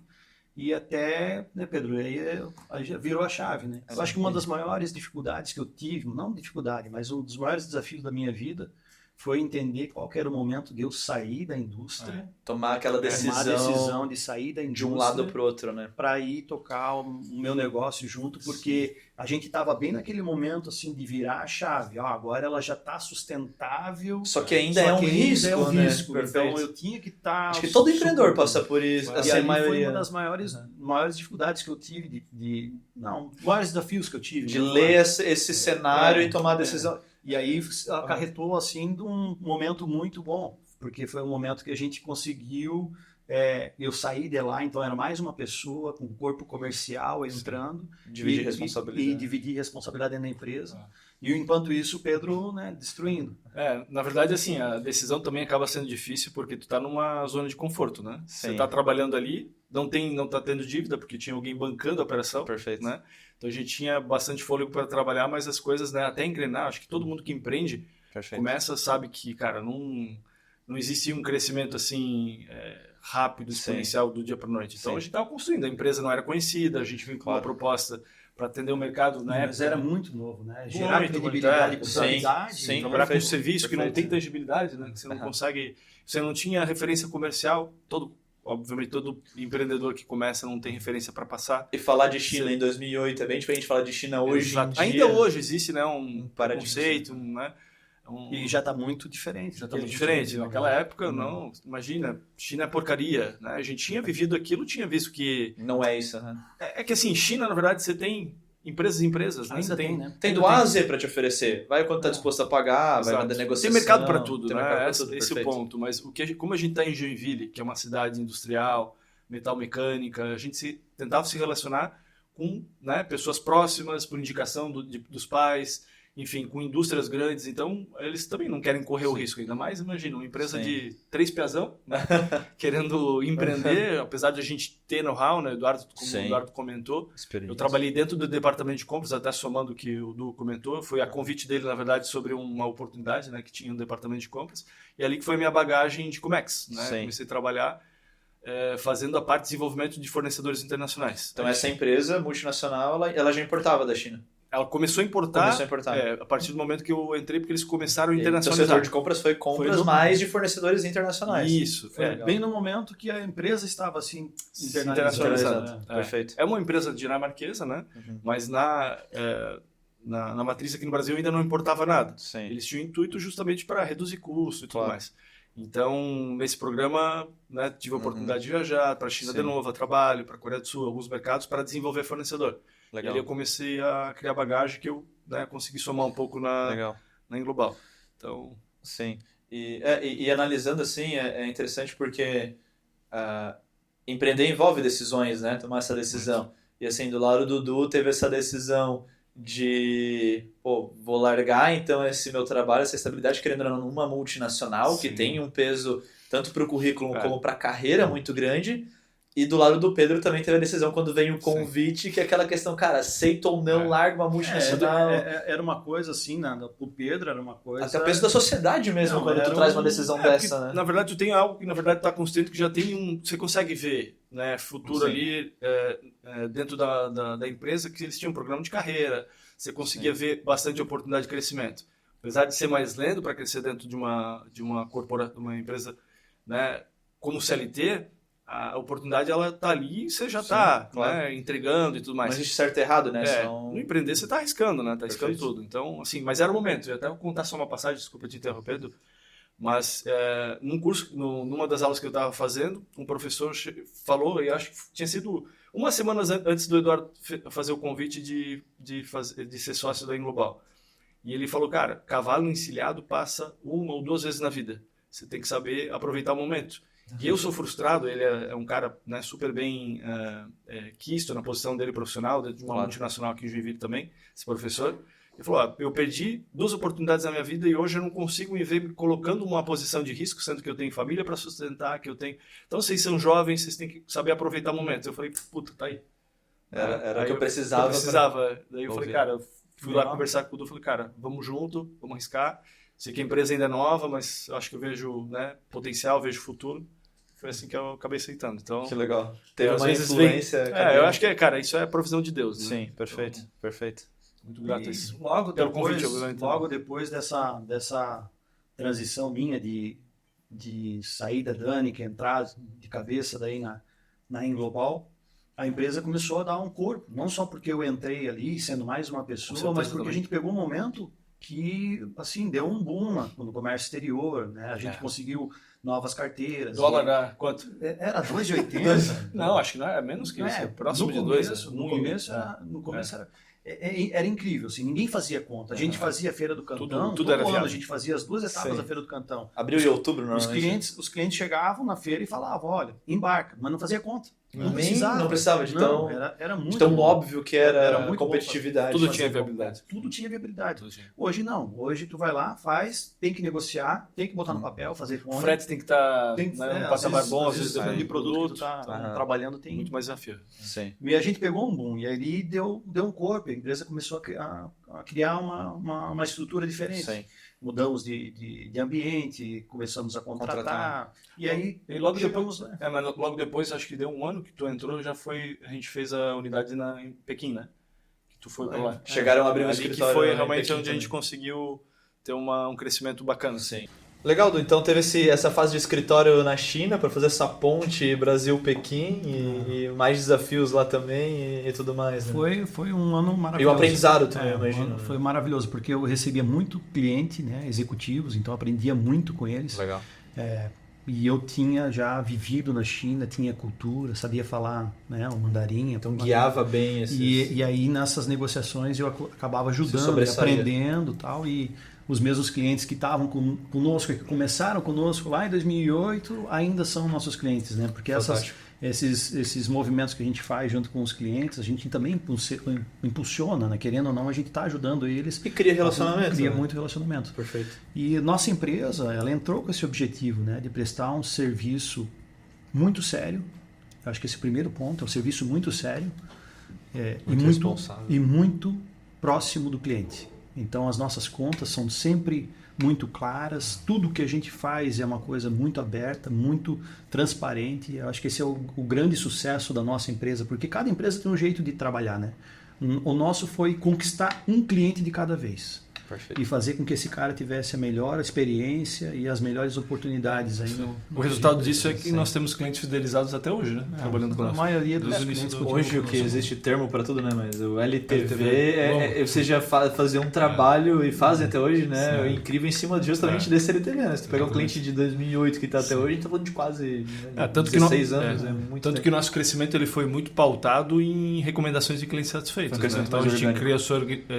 [SPEAKER 2] E até, né, Pedro, aí já virou a chave, né? Eu acho que uma das maiores dificuldades que eu tive, não dificuldade, mas um dos maiores desafios da minha vida foi entender qual que era o momento de eu sair da indústria.
[SPEAKER 1] Tomar aquela decisão
[SPEAKER 2] de sair da indústria.
[SPEAKER 1] De um lado para o outro, né?
[SPEAKER 2] Para ir tocar o meu negócio junto, porque a gente estava bem naquele momento assim de virar a chave. Agora ela já está sustentável.
[SPEAKER 1] Só que ainda é um risco, né?
[SPEAKER 2] Então eu tinha que estar...
[SPEAKER 1] Acho que todo empreendedor passa por isso.
[SPEAKER 2] E aí foi uma das maiores dificuldades que eu tive, maiores desafios que eu tive.
[SPEAKER 1] De ler esse cenário e tomar a decisão.
[SPEAKER 2] E aí acarretou assim de um momento muito bom, porque foi um momento que a gente conseguiu, eu saí de lá, então era mais uma pessoa com corpo comercial entrando.
[SPEAKER 1] Dividir responsabilidade.
[SPEAKER 2] E dividir responsabilidade na empresa. E enquanto isso o Pedro, né, destruindo.
[SPEAKER 3] Na verdade, assim, a decisão também acaba sendo difícil porque tu tá numa zona de conforto, né?
[SPEAKER 1] Sim.
[SPEAKER 3] Você tá trabalhando ali, não tá tendo dívida porque tinha alguém bancando a operação.
[SPEAKER 1] Perfeito.
[SPEAKER 3] Né? Então a gente tinha bastante fôlego para trabalhar, mas as coisas, né, até engrenar, acho que todo mundo que empreende sabe que, cara, não existe um crescimento assim rápido, exponencial do dia para noite. Então a gente estava construindo, a empresa não era conhecida, a gente veio com uma proposta para atender o mercado na época.
[SPEAKER 2] Mas era muito novo, né? Gerar credibilidade e
[SPEAKER 3] confiabilidade. Trabalhar com um serviço que não tem tangibilidade, né? Que você não consegue, você não tinha referência comercial, obviamente todo empreendedor que começa não tem referência para passar.
[SPEAKER 1] E falar de China em 2008 é bem diferente de falar de China hoje em dia.
[SPEAKER 3] Ainda hoje existe, né, um conceito, né?
[SPEAKER 2] E já está muito diferente.
[SPEAKER 3] Já está muito diferente. Naquela época, não. Imagina, China é porcaria. Né? A gente tinha vivido aquilo, tinha visto que...
[SPEAKER 1] Não é isso, né?
[SPEAKER 3] É que assim, China, na verdade, você tem empresas. Né?
[SPEAKER 2] Ainda tem, né?
[SPEAKER 1] Tem do A a Z para te oferecer. Vai quando está disposto a pagar, vai mandar negociação.
[SPEAKER 3] Tem mercado para tudo, né? Esse
[SPEAKER 1] é
[SPEAKER 3] o ponto. Mas como a gente está em Joinville, que é uma cidade industrial, metal mecânica, a gente tentava se relacionar com, né, pessoas próximas, por indicação dos pais, enfim, com indústrias grandes. Então, eles também não querem correr o risco. Ainda mais, imagina, uma empresa de 3 piazão, né, querendo empreender, apesar de a gente ter know-how, né, como o Eduardo comentou. Eu trabalhei dentro do departamento de compras, até somando o que o Du comentou. Foi a convite dele, na verdade, sobre uma oportunidade, né, que tinha no departamento de compras. E ali que foi a minha bagagem de Comex. Né? Comecei a trabalhar fazendo a parte de desenvolvimento de fornecedores internacionais.
[SPEAKER 1] Então, essa empresa multinacional, ela já importava da China?
[SPEAKER 3] Ela começou a importar, a partir do momento que eu entrei, porque eles começaram a internacionalizar.
[SPEAKER 1] Então, o setor de compras foi compras mais de fornecedores internacionais.
[SPEAKER 3] Isso.
[SPEAKER 2] Foi bem no momento que a empresa estava assim,
[SPEAKER 1] internacionalizada. Perfeito.
[SPEAKER 3] É uma empresa dinamarquesa, né? Mas na matriz aqui no Brasil ainda não importava nada.
[SPEAKER 1] Sim.
[SPEAKER 3] Eles tinham intuito justamente para reduzir custo e tudo mais. Então, nesse programa, né, tive a oportunidade de viajar para a China de novo, a trabalho, para a Coreia do Sul, alguns mercados, para desenvolver fornecedor.
[SPEAKER 1] Legal.
[SPEAKER 3] E ali eu comecei a criar bagagem que eu, né, consegui somar um pouco na Englobal. Então...
[SPEAKER 1] Sim. E analisando assim, é interessante porque empreender envolve decisões, né? Tomar essa decisão. E assim, do lado do Dudu teve essa decisão de, pô, vou largar então esse meu trabalho, essa estabilidade, querendo ou não, numa multinacional que tem um peso tanto para o currículo como para a carreira muito grande. E do lado do Pedro também teve a decisão quando vem o convite, que é aquela questão, cara, aceito ou não, larga uma multinacional.
[SPEAKER 2] Era uma coisa assim, o Pedro era uma coisa...
[SPEAKER 1] Até o peso da sociedade mesmo, quando tu traz uma decisão dessa, né?
[SPEAKER 3] Na verdade, tu tem algo que, na verdade, está consciente que já tem você consegue ver, né, futuro ali dentro da empresa, que eles tinham um programa de carreira, você conseguia ver bastante oportunidade de crescimento. Apesar de ser mais lento para crescer dentro de uma empresa, né, como CLT, a oportunidade ela tá ali e você já está entregando e tudo mais.
[SPEAKER 1] Mas existe certo e errado, né?
[SPEAKER 3] No empreender você está arriscando, né? Está arriscando tudo. Então, assim, mas era o momento. Eu até vou contar só uma passagem, desculpa te interromper, Edu. Mas num curso, numa das aulas que eu estava fazendo, um professor falou, e acho que tinha sido umas semanas antes do Eduardo fazer o convite de ser sócio da Englobal. E ele falou, cara, cavalo encilhado passa 1 ou 2 vezes na vida. Você tem que saber aproveitar o momento. E eu sou frustrado, ele é um cara, né, super bem quisto na posição dele profissional, de uma multinacional aqui em Joinville também, esse professor. Ele falou, eu perdi 2 oportunidades na minha vida e hoje eu não consigo me ver colocando uma posição de risco, sendo que eu tenho família para sustentar, que eu tenho... Então, vocês são jovens, vocês têm que saber aproveitar o momento. Eu falei, puta, tá aí.
[SPEAKER 1] Era o que eu precisava.
[SPEAKER 3] Daí eu falei, cara, eu fui lá conversar com o Dudu, falei, cara, vamos junto, vamos arriscar. Sei que a empresa ainda é nova, mas acho que eu vejo, né, potencial, vejo futuro. Foi assim que eu acabei aceitando. Então,
[SPEAKER 1] que legal. Teve uma influência.
[SPEAKER 3] Eu acho que, cara, isso é a provisão de Deus, né?
[SPEAKER 1] Sim, perfeito, então, perfeito.
[SPEAKER 3] Muito grato a isso.
[SPEAKER 2] Logo depois dessa transição minha de sair da Danica, entrar de cabeça daí na Englobal, a empresa começou a dar um corpo. Não só porque eu entrei ali sendo mais uma pessoa, mas porque a gente pegou um momento que, assim, deu um boom no comércio exterior, né? A gente conseguiu novas carteiras.
[SPEAKER 3] Dólar era quanto?
[SPEAKER 2] Era 2,80.
[SPEAKER 3] Não, acho que não era menos que isso. Próximo de 2.
[SPEAKER 2] No começo era incrível, assim, ninguém fazia conta. A gente fazia a Feira do Cantão,
[SPEAKER 3] tudo era viável.
[SPEAKER 2] A gente fazia as 2 etapas da Feira do Cantão.
[SPEAKER 1] Abril e outubro, normalmente.
[SPEAKER 2] Os clientes chegavam na feira e falavam, olha, embarca, mas não fazia conta. Não
[SPEAKER 1] precisava de tão...
[SPEAKER 2] Era muito
[SPEAKER 1] de tão óbvio que era
[SPEAKER 2] muito
[SPEAKER 1] competitividade.
[SPEAKER 3] Tudo tinha viabilidade.
[SPEAKER 2] Tudo tinha viabilidade. Hoje não. Hoje tu vai lá, faz, tem que negociar, tem que botar no papel, fazer conta.
[SPEAKER 3] O frete tem que estar um patamar bom, às vezes
[SPEAKER 2] dependendo de produto que tu tá trabalhando, tem
[SPEAKER 3] muito mais desafio.
[SPEAKER 1] Sim.
[SPEAKER 2] E a gente pegou um boom, e aí deu um corpo, a empresa começou a criar uma estrutura diferente.
[SPEAKER 1] Sim.
[SPEAKER 2] Mudamos de ambiente, começamos a contratar. E aí
[SPEAKER 3] logo depois, mas logo depois, acho que deu 1 ano que tu entrou, a gente fez a unidade em Pequim, né? Que tu foi para lá.
[SPEAKER 1] Chegaram a abrir um escritório.
[SPEAKER 3] Que foi realmente onde a gente conseguiu ter um crescimento bacana.
[SPEAKER 1] Sim. Legal, Du. Então teve essa fase de escritório na China para fazer essa ponte Brasil-Pequim e mais desafios lá também e tudo mais. Né?
[SPEAKER 2] Foi um ano maravilhoso.
[SPEAKER 1] E o aprendizado também, imagino.
[SPEAKER 2] Foi maravilhoso, porque eu recebia muito cliente, né, executivos, então eu aprendia muito com eles.
[SPEAKER 1] Legal.
[SPEAKER 2] E eu tinha já vivido na China, tinha cultura, sabia falar, né, o mandarim.
[SPEAKER 1] Então guiava bem esses...
[SPEAKER 2] E aí nessas negociações eu acabava ajudando, aprendendo e tal. E os mesmos clientes que estavam conosco, que começaram conosco lá em 2008, ainda são nossos clientes, né? Porque esses movimentos que a gente faz junto com os clientes, a gente também impulsiona, né? Querendo ou não, a gente está ajudando eles.
[SPEAKER 1] E cria relacionamento.
[SPEAKER 2] Cria muito relacionamento.
[SPEAKER 1] Perfeito.
[SPEAKER 2] E nossa empresa, ela entrou com esse objetivo, né? De prestar um serviço muito sério. Eu acho que esse é o primeiro ponto, é um serviço muito sério e muito próximo do cliente. Então as nossas contas são sempre muito claras, tudo que a gente faz é uma coisa muito aberta, muito transparente. Eu acho que esse é o grande sucesso da nossa empresa, porque cada empresa tem um jeito de trabalhar, né? O nosso foi conquistar um cliente de cada vez. e fazer com que esse cara tivesse a melhor experiência e as melhores oportunidades aí
[SPEAKER 3] o resultado disso é que nós temos clientes fidelizados até hoje, né? Trabalhando com
[SPEAKER 2] a maioria dos clientes
[SPEAKER 1] hoje o que existe termo para tudo, né? Mas o LTV vocês já faziam um trabalho e fazem até hoje, né? Incrível em cima justamente desse LTV, né? Se tu pegar um cliente de 2008 que está até hoje, a gente tá falando de quase 16 anos. Muito
[SPEAKER 3] tanto que o nosso crescimento ele foi muito pautado em recomendações de clientes satisfeitos. Né? Então a gente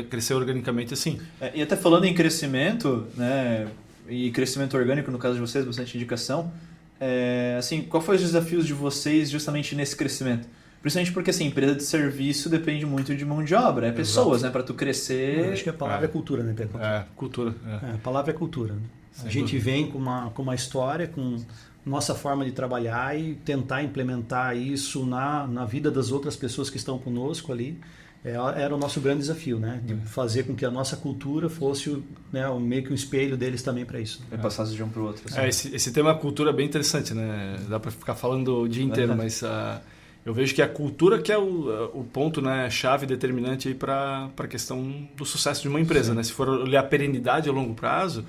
[SPEAKER 3] cresceu organicamente assim.
[SPEAKER 1] E até falando em crescimento, né? E crescimento orgânico, no caso de vocês, bastante indicação. Assim, qual foi os desafios de vocês justamente nesse crescimento? Principalmente porque assim, empresa de serviço depende muito de mão de obra, pessoas, né? Para tu crescer.
[SPEAKER 2] Acho que a palavra é cultura, né, Pedro?
[SPEAKER 3] Cultura.
[SPEAKER 2] A palavra é cultura. Né? A gente vem com uma história, com nossa forma de trabalhar e tentar implementar isso na vida das outras pessoas que estão conosco ali. Era o nosso grande desafio, né? De fazer com que a nossa cultura fosse meio que um espelho deles também para isso.
[SPEAKER 1] Passasse de um para o outro. Assim.
[SPEAKER 3] Esse tema cultura é bem interessante, né? Dá para ficar falando o dia inteiro, mas eu vejo que a cultura que é o ponto, né, chave determinante para a questão do sucesso de uma empresa. Né? Se for olhar a perenidade a longo prazo,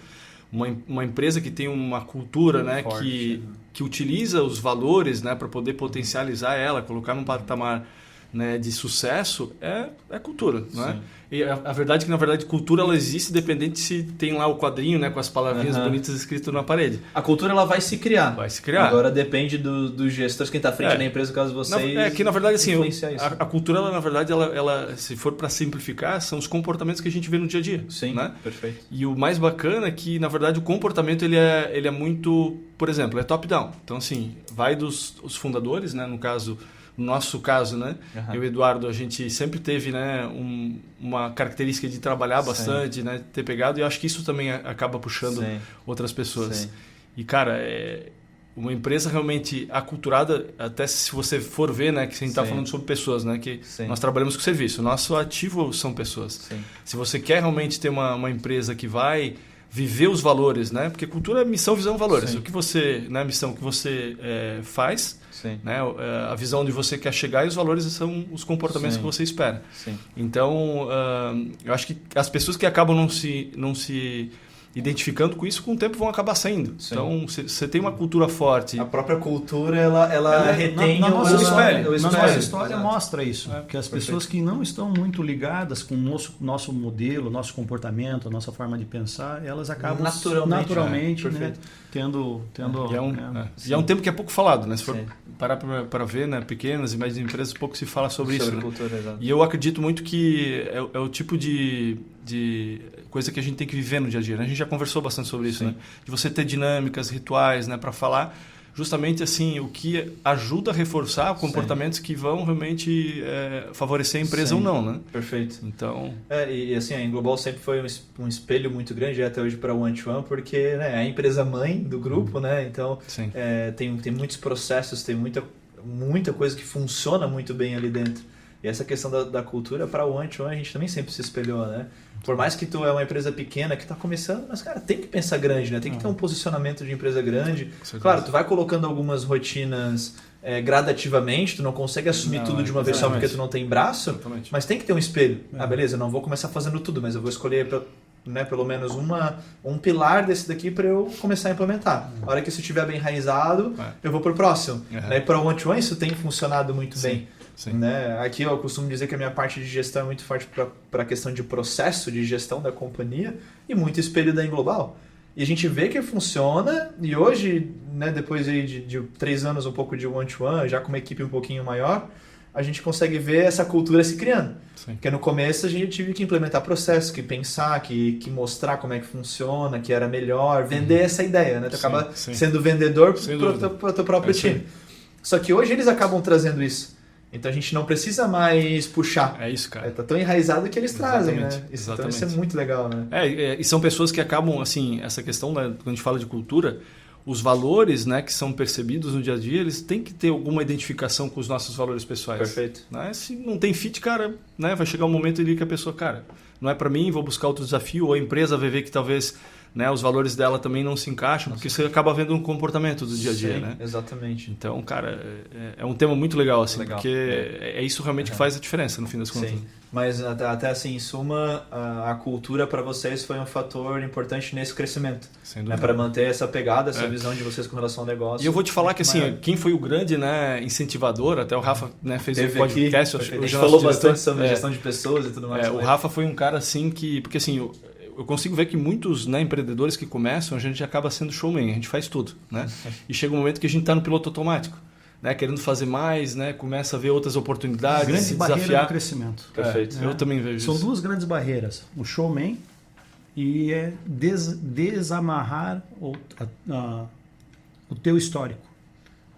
[SPEAKER 3] uma empresa que tem uma cultura, né, forte, que utiliza os valores, né, para poder potencializar ela, colocar num patamar, né, de sucesso, é cultura, né? E a verdade é que, na verdade, cultura ela existe independente se tem lá o quadrinho, né, com as palavrinhas bonitas escritas na parede.
[SPEAKER 1] A cultura ela vai se criar.
[SPEAKER 3] Vai se criar.
[SPEAKER 1] Agora depende dos gestores, quem está à frente da empresa, caso vocês...
[SPEAKER 3] que, na verdade, assim, a cultura, ela, na verdade, ela, se for para simplificar, são os comportamentos que a gente vê no dia a dia.
[SPEAKER 1] Sim,
[SPEAKER 3] né?
[SPEAKER 1] Perfeito.
[SPEAKER 3] E o mais bacana é que, na verdade, o comportamento ele é muito, por exemplo, é top-down. Então, assim, vai dos fundadores, né, no nosso caso, né? Eu e o Eduardo, a gente sempre teve, né, uma característica de trabalhar bastante, né, ter pegado, e eu acho que isso também acaba puxando outras pessoas. E, cara, uma empresa realmente aculturada, até se você for ver, né, que a gente está falando sobre pessoas, né, que nós trabalhamos com serviço, o nosso ativo são pessoas. Se você quer realmente ter uma empresa que vai viver os valores, né, porque cultura é missão, visão, valores. O que você, né, missão, o que você faz... Né? A visão onde você quer chegar e os valores são os comportamentos que você espera. Então, eu acho que as pessoas que acabam não se identificando com isso, com o tempo vão acabar saindo. Então, você tem uma cultura forte.
[SPEAKER 1] A própria cultura, ela retém
[SPEAKER 2] na nossa
[SPEAKER 1] espelho.
[SPEAKER 2] Na nossa história mostra isso. Que as pessoas que não estão muito ligadas com o nosso modelo, nosso comportamento, a nossa forma de pensar, elas acabam naturalmente né, tendo
[SPEAKER 3] e é um tempo que é pouco falado, né? Se for parar para ver, né, pequenas e médias empresas, pouco se fala sobre isso. Né?
[SPEAKER 1] Cultura,
[SPEAKER 3] e eu acredito muito que é o tipo de coisa que a gente tem que viver no dia a dia. Né? A gente já conversou bastante sobre isso, né? De você ter dinâmicas, rituais, né, para falar justamente assim o que ajuda a reforçar comportamentos que vão realmente favorecer a empresa ou não, né?
[SPEAKER 1] Perfeito.
[SPEAKER 3] Então
[SPEAKER 1] e assim a Englobal sempre foi um espelho muito grande até hoje para o One to One, porque, né, é a empresa mãe do grupo, né? Então tem muitos processos, tem muita coisa que funciona muito bem ali dentro. E essa questão da cultura para o One to One a gente também sempre se espelhou, né? Por mais que tu é uma empresa pequena que está começando, mas, cara, tem que pensar grande, né? Tem que ter um posicionamento de empresa grande. Claro, tu vai colocando algumas rotinas gradativamente, tu não consegue assumir tudo de uma vez só porque tu não tem braço, mas tem que ter um espelho. Beleza, eu não vou começar fazendo tudo, mas eu vou escolher pelo menos um pilar desse daqui para eu começar a implementar. A hora que isso estiver bem enraizado, eu vou pro próximo. E para o One to One isso tem funcionado muito bem. Né? Aqui eu costumo dizer que a minha parte de gestão é muito forte para a questão de processo de gestão da companhia e muito espelho da Englobal. E a gente vê que funciona, e hoje, né, depois de 3 anos um pouco de one-to-one, já com uma equipe um pouquinho maior, a gente consegue ver essa cultura se criando. Porque no começo a gente tive que implementar processos, que pensar, que mostrar como é que funciona, que era melhor, vender essa ideia. Né? Tu acaba sendo vendedor para o teu próprio time. Só que hoje eles acabam trazendo isso. Então a gente não precisa mais puxar.
[SPEAKER 3] É isso, cara.
[SPEAKER 1] Tá tão enraizado que eles trazem, né? Então isso é muito legal, né?
[SPEAKER 3] E são pessoas que acabam, assim, essa questão, né, quando a gente fala de cultura, os valores, né, que são percebidos no dia a dia, eles têm que ter alguma identificação com os nossos valores pessoais.
[SPEAKER 1] Perfeito.
[SPEAKER 3] Né? Se não tem fit, cara, né, vai chegar um momento ali que a pessoa, cara, não é para mim, vou buscar outro desafio, ou a empresa vai ver que talvez né, os valores dela também não se encaixam, porque você acaba vendo um comportamento do dia a dia,
[SPEAKER 1] Sim,
[SPEAKER 3] né?
[SPEAKER 1] Exatamente.
[SPEAKER 3] Então, cara, é um tema muito legal, assim,
[SPEAKER 1] Legal.
[SPEAKER 3] porque é isso realmente que faz a diferença, no fim das contas.
[SPEAKER 1] Sim, mas até assim, em suma, a cultura para vocês foi um fator importante nesse crescimento,
[SPEAKER 3] Sem
[SPEAKER 1] né?
[SPEAKER 3] dúvida.
[SPEAKER 1] Para manter essa pegada, essa visão de vocês com relação ao negócio.
[SPEAKER 3] E eu vou te falar que, assim,
[SPEAKER 1] maior.
[SPEAKER 3] quem foi o grande, né, incentivador, até o Rafa, né, fez
[SPEAKER 1] Teve
[SPEAKER 3] um podcast,
[SPEAKER 1] aqui, a
[SPEAKER 3] hoje
[SPEAKER 1] gente
[SPEAKER 3] é
[SPEAKER 1] falou
[SPEAKER 3] nosso
[SPEAKER 1] bastante
[SPEAKER 3] diretor.
[SPEAKER 1] sobre gestão de pessoas e tudo mais.
[SPEAKER 3] O Rafa foi um cara, assim, que... Porque, assim, eu consigo ver que muitos, né, empreendedores que começam, a gente acaba sendo showman, a gente faz tudo, né? E chega um momento que a gente está no piloto automático, né, querendo fazer mais, né, começa a ver outras oportunidades,
[SPEAKER 2] Grande
[SPEAKER 3] se
[SPEAKER 2] barreira
[SPEAKER 3] desafiar.
[SPEAKER 2] do crescimento.
[SPEAKER 1] Perfeito.
[SPEAKER 3] Eu também vejo
[SPEAKER 2] São
[SPEAKER 3] isso.
[SPEAKER 2] duas grandes barreiras. O showman e desamarrar o teu histórico.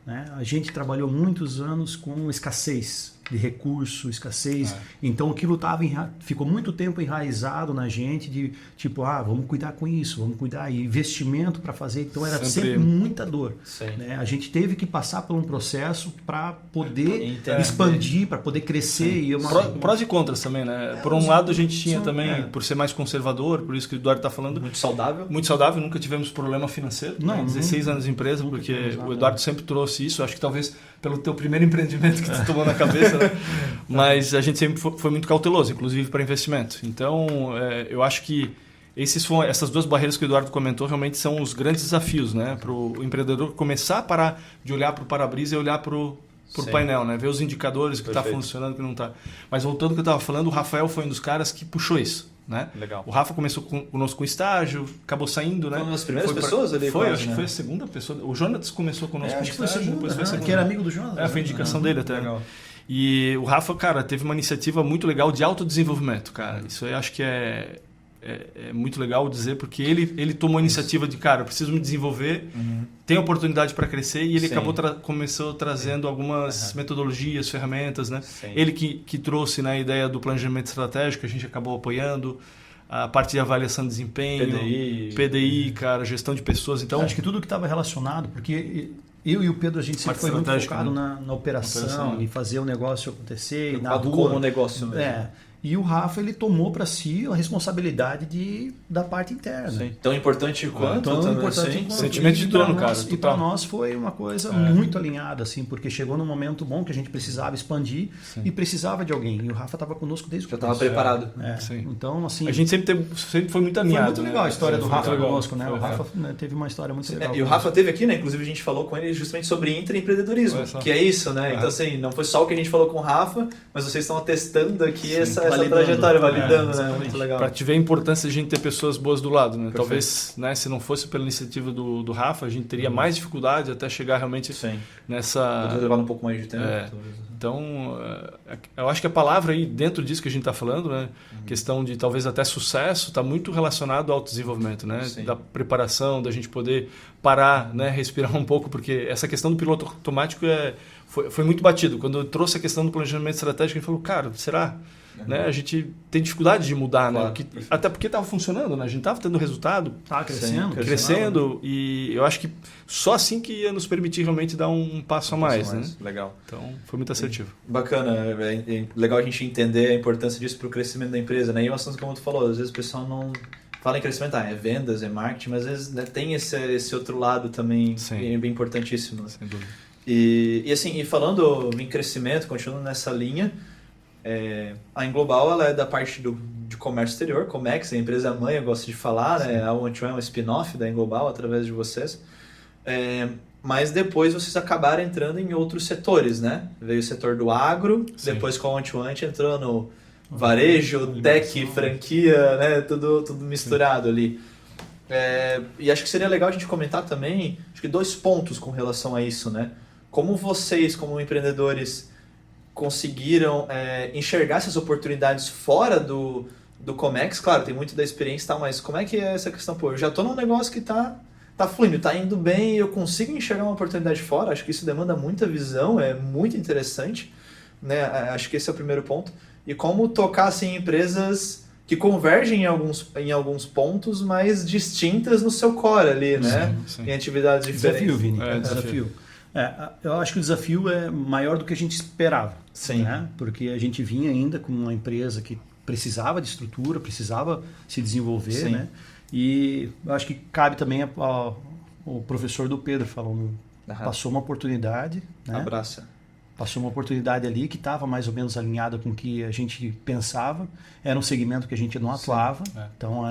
[SPEAKER 2] Né? A gente trabalhou muitos anos com escassez de recurso, escassez. Então aquilo ficou muito tempo enraizado na gente de tipo, vamos cuidar com isso, vamos cuidar. E investimento para fazer. Então era sempre muita dor. Né? A gente teve que passar por um processo para poder expandir, para poder crescer. E
[SPEAKER 3] Prós e contras também, né? Por um lado a gente tinha também, por ser mais conservador, por isso que o Eduardo está falando.
[SPEAKER 1] Muito saudável.
[SPEAKER 3] Muito saudável, nunca tivemos problema financeiro.
[SPEAKER 2] Não,
[SPEAKER 3] 16 anos de empresa, porque o Eduardo sempre trouxe isso. Acho que talvez pelo teu primeiro empreendimento que tu tomou na cabeça, né? Mas a gente sempre foi muito cauteloso, inclusive para investimento. Então, eu acho que essas duas barreiras que o Eduardo comentou realmente são os grandes desafios, né? Para o empreendedor começar a parar de olhar para o para-brisa e olhar para o painel, né? Ver os indicadores, o que está funcionando, o que não está. Mas voltando ao que eu estava falando, o Rafael foi um dos caras que puxou isso. Né?
[SPEAKER 1] Legal.
[SPEAKER 3] O Rafa começou conosco com estágio, acabou saindo, né?
[SPEAKER 1] Foi uma das primeiras pessoas ali.
[SPEAKER 3] Foi,
[SPEAKER 1] quase,
[SPEAKER 3] acho que foi a segunda pessoa. O Jonas começou conosco com
[SPEAKER 2] acho que foi a
[SPEAKER 3] estágio,
[SPEAKER 2] segunda,
[SPEAKER 3] depois foi a segunda.
[SPEAKER 2] que era amigo do Jonas.
[SPEAKER 3] Foi indicação dele até.
[SPEAKER 1] Legal.
[SPEAKER 3] E o Rafa, cara, teve uma iniciativa muito legal de autodesenvolvimento, cara. Isso eu acho que é muito legal dizer, porque ele tomou a iniciativa de, cara, eu preciso me desenvolver, tem oportunidade para crescer, e ele começou trazendo algumas metodologias, ferramentas, né? Ele que trouxe, né, a ideia do planejamento estratégico, a gente acabou apoiando, a parte de avaliação de desempenho, PDI, cara, gestão de pessoas. Então,
[SPEAKER 2] acho que tudo que estava relacionado, porque eu e o Pedro, a gente sempre foi muito focado na operação, em fazer o negócio acontecer, na rua.
[SPEAKER 1] Como o negócio mesmo.
[SPEAKER 2] E o Rafa, ele tomou para si a responsabilidade da parte interna.
[SPEAKER 1] Sim. Tão importante quanto.
[SPEAKER 3] Sentimento de dono, cara.
[SPEAKER 2] E para nós foi uma coisa muito alinhada, assim, porque chegou num momento bom que a gente precisava expandir e precisava de alguém. E o Rafa estava conosco desde o
[SPEAKER 1] já estava preparado.
[SPEAKER 3] Então, assim... A gente sempre foi muito alinhado.
[SPEAKER 2] Foi muito legal a história do Rafa conosco, né? O Rafa teve uma história muito legal.
[SPEAKER 1] E o Rafa teve aqui, né? Inclusive a gente falou com ele justamente sobre intraempreendedorismo, que é isso, né? Então, assim, não foi só o que a gente falou com o Rafa, mas vocês estão atestando aqui essa trajetória, validando, né? Muito legal.
[SPEAKER 3] Para te ver a importância de a gente ter pessoas boas do lado, né? Talvez, né, se não fosse pela iniciativa do Rafa, a gente teria mais dificuldade até chegar realmente nessa...
[SPEAKER 1] Poderia levar um pouco mais de tempo.
[SPEAKER 3] Então, eu acho que a palavra aí, dentro disso que a gente está falando, né? Questão de talvez até sucesso, está muito relacionado ao autodesenvolvimento, né? Da preparação, da gente poder parar, né? Respirar um pouco, porque essa questão do piloto automático foi muito batido. Quando eu trouxe a questão do planejamento estratégico, a gente falou, cara, será? Né? A gente tem dificuldade de mudar, né? Até porque estava funcionando, né? A gente estava tendo resultado, crescendo, e eu acho que só assim que ia nos permitir realmente dar um passo a mais, né?
[SPEAKER 1] Legal.
[SPEAKER 3] Então, foi muito assertivo.
[SPEAKER 1] Bacana, é legal a gente entender a importância disso para o crescimento da empresa, né? E é um assunto como tu falou, às vezes o pessoal não fala em crescimento, é vendas, é marketing, mas às vezes, né, tem esse outro lado também bem importantíssimo.
[SPEAKER 3] Sem dúvida.
[SPEAKER 1] E assim, falando em crescimento, continuando nessa linha, a Englobal ela é da parte de comércio exterior, Comex, a empresa mãe, eu gosto de falar, né? A One é um spin-off da Englobal através de vocês. Mas depois vocês acabaram entrando em outros setores, né? Veio o setor do agro, depois com a One entrou no varejo, tech, franquia, né? Tudo misturado ali. E acho que seria legal a gente comentar também, acho que 2 pontos com relação a isso, né? Como vocês, como empreendedores, conseguiram enxergar essas oportunidades fora do Comex? Claro, tem muito da experiência e tal, mas como é que é essa questão? Pô, eu já estou num negócio que está fluindo, está indo bem e eu consigo enxergar uma oportunidade fora. Acho que isso demanda muita visão, é muito interessante, né? Acho que esse é o primeiro ponto. E como tocar assim, empresas que convergem em alguns pontos, mas distintas no seu core ali, né?
[SPEAKER 3] Sim.
[SPEAKER 1] Em atividades diferentes.
[SPEAKER 2] Desafio, Vini. Desafio. Eu acho que o desafio é maior do que a gente esperava.
[SPEAKER 1] Sim.
[SPEAKER 2] Né? Porque a gente vinha ainda com uma empresa que precisava de estrutura, precisava se desenvolver,
[SPEAKER 1] Sim.
[SPEAKER 2] né? E eu acho que cabe também o professor do Pedro falando, passou uma oportunidade, né?
[SPEAKER 1] Abraça.
[SPEAKER 2] Passou uma oportunidade ali que estava mais ou menos alinhada com o que a gente pensava. Era um segmento que a gente não atuava. Então,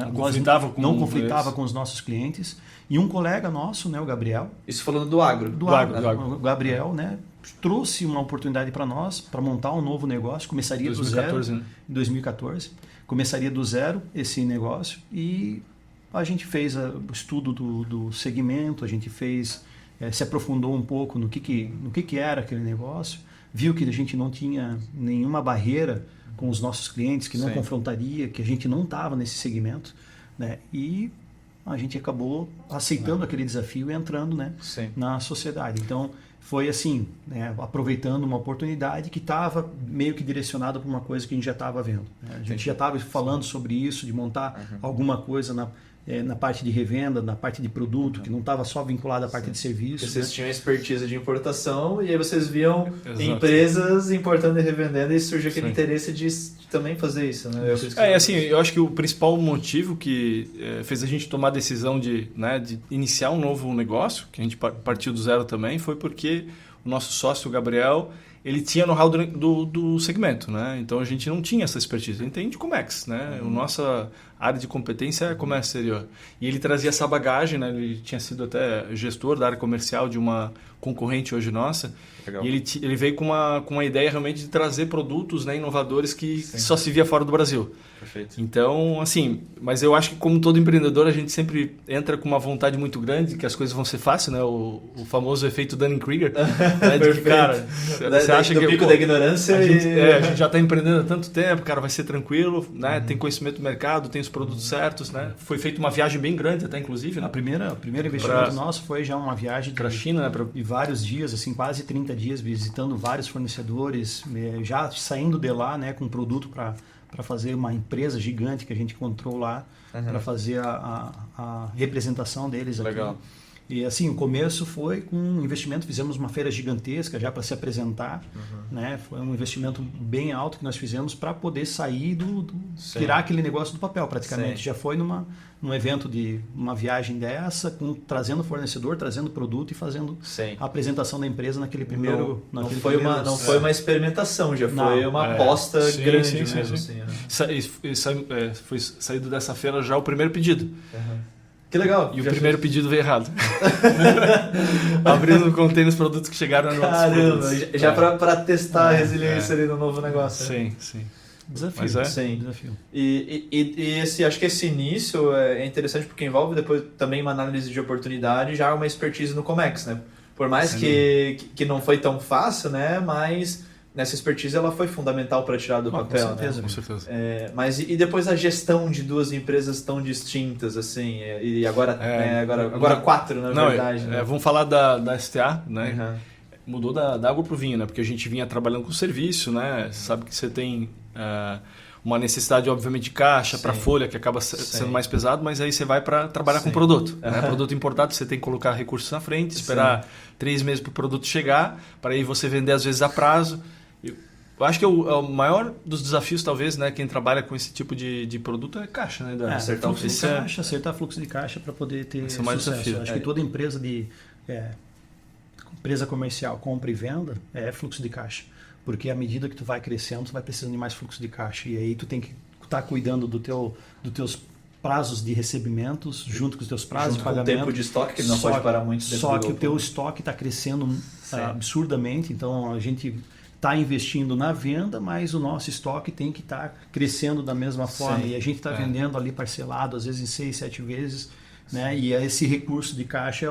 [SPEAKER 2] não conflitava com os nossos clientes. E um colega nosso, né, o Gabriel.
[SPEAKER 1] Isso falando do agro.
[SPEAKER 2] Do agro. O Gabriel, né, trouxe uma oportunidade para nós, para montar um novo negócio. Começaria
[SPEAKER 3] 2014,
[SPEAKER 2] do zero.
[SPEAKER 3] né?
[SPEAKER 2] Em 2014. Começaria do zero esse negócio. E a gente fez o estudo do segmento, a gente se aprofundou um pouco no que era aquele negócio, viu que a gente não tinha nenhuma barreira com os nossos clientes, que não confrontaria, que a gente não estava nesse segmento, né? E a gente acabou aceitando aquele desafio e entrando, né, na sociedade. Então, foi assim, né, aproveitando uma oportunidade que estava meio que direcionada para uma coisa que a gente já estava vendo, né? A gente já estava falando sobre isso, de montar alguma coisa na parte de revenda, na parte de produto, que não estava só vinculada à parte de serviço.
[SPEAKER 1] Vocês tinham expertise de importação e aí vocês viam empresas importando e revendendo e surgiu aquele interesse de também fazer isso, né?
[SPEAKER 3] Assim, eu acho que o principal motivo que fez a gente tomar a decisão de iniciar um novo negócio, que a gente partiu do zero também, foi porque o nosso sócio, o Gabriel, ele tinha know-how do segmento, né? Então a gente não tinha essa expertise. A gente tem de Comex, né? A nossa área de competência é comércio exterior. E ele trazia essa bagagem, né? Ele tinha sido até gestor da área comercial de uma concorrente hoje nossa. Legal. E ele veio com uma ideia realmente de trazer produtos, né, inovadores que só se via fora do Brasil.
[SPEAKER 1] Perfeito.
[SPEAKER 3] Então, assim, mas eu acho que como todo empreendedor, a gente sempre entra com uma vontade muito grande que as coisas vão ser fáceis, né? O famoso efeito Dunning-Kruger. Né? De que, cara, você acha que...
[SPEAKER 1] pico da ignorância
[SPEAKER 3] a gente já está empreendendo há tanto tempo, cara, vai ser tranquilo, né? Tem conhecimento do mercado, tem os produtos certos, né? Foi feita uma viagem bem grande até, inclusive, né?
[SPEAKER 2] O primeiro investimento nosso foi já uma viagem
[SPEAKER 3] para a China, né?
[SPEAKER 2] De vários dias, assim, quase 30 dias, visitando vários fornecedores, já saindo de lá, né, com produto para fazer uma empresa gigante que a gente encontrou lá, para fazer a representação deles aqui.
[SPEAKER 1] Legal.
[SPEAKER 2] E assim, o começo foi com um investimento, fizemos uma feira gigantesca já para se apresentar, né? Foi um investimento bem alto que nós fizemos para poder sair tirar aquele negócio do papel praticamente. Já foi num evento de uma viagem dessa, trazendo fornecedor, trazendo produto e fazendo a apresentação da empresa naquele primeiro... Não foi uma experimentação, já foi uma aposta grande mesmo.
[SPEAKER 3] Foi saído dessa feira já o primeiro pedido.
[SPEAKER 1] Que legal.
[SPEAKER 3] E o primeiro pedido veio errado. Abrindo contém os produtos que chegaram no
[SPEAKER 1] Caramba, já para testar a resiliência ali no novo negócio.
[SPEAKER 3] Sim.
[SPEAKER 2] Desafio.
[SPEAKER 3] Mas
[SPEAKER 2] desafio.
[SPEAKER 1] E acho que esse início é interessante porque envolve depois também uma análise de oportunidade e já uma expertise no Comex, né? Por mais que não foi tão fácil, né? Mas nessa expertise ela foi fundamental para tirar do papel,
[SPEAKER 2] com certeza.
[SPEAKER 1] Mas e depois a gestão de duas empresas tão distintas, assim, e agora 4, na verdade. Né?
[SPEAKER 3] Vamos falar da STA, né? Mudou da água para o vinho, né? Porque a gente vinha trabalhando com serviço, né? Você sabe que você tem uma necessidade, obviamente, de caixa para folha, que acaba sendo mais pesado, mas aí você vai para trabalhar com produto. Né? Produto importado, você tem que colocar recursos na frente, esperar 3 meses para o produto chegar, para aí você vender às vezes a prazo. Eu acho que o maior dos desafios, talvez, né, quem trabalha com esse tipo de produto é caixa, né?
[SPEAKER 2] Acertar fluxo de caixa para poder ter
[SPEAKER 3] esse é o mais
[SPEAKER 2] sucesso.
[SPEAKER 3] Desafio.
[SPEAKER 2] Acho que toda empresa empresa comercial, compra e venda, é fluxo de caixa. Porque à medida que tu vai crescendo, tu vai precisando de mais fluxo de caixa. E aí tu tem que estar cuidando dos teus prazos de recebimentos, junto com os teus prazos de pagamento.
[SPEAKER 1] O tempo de estoque, que não pode parar muito.
[SPEAKER 2] Só que o teu estoque está crescendo absurdamente, então a gente está investindo na venda, mas o nosso estoque tem que estar crescendo da mesma forma. E a gente está vendendo ali parcelado, às vezes em 6, 7 vezes. Né? E esse recurso de caixa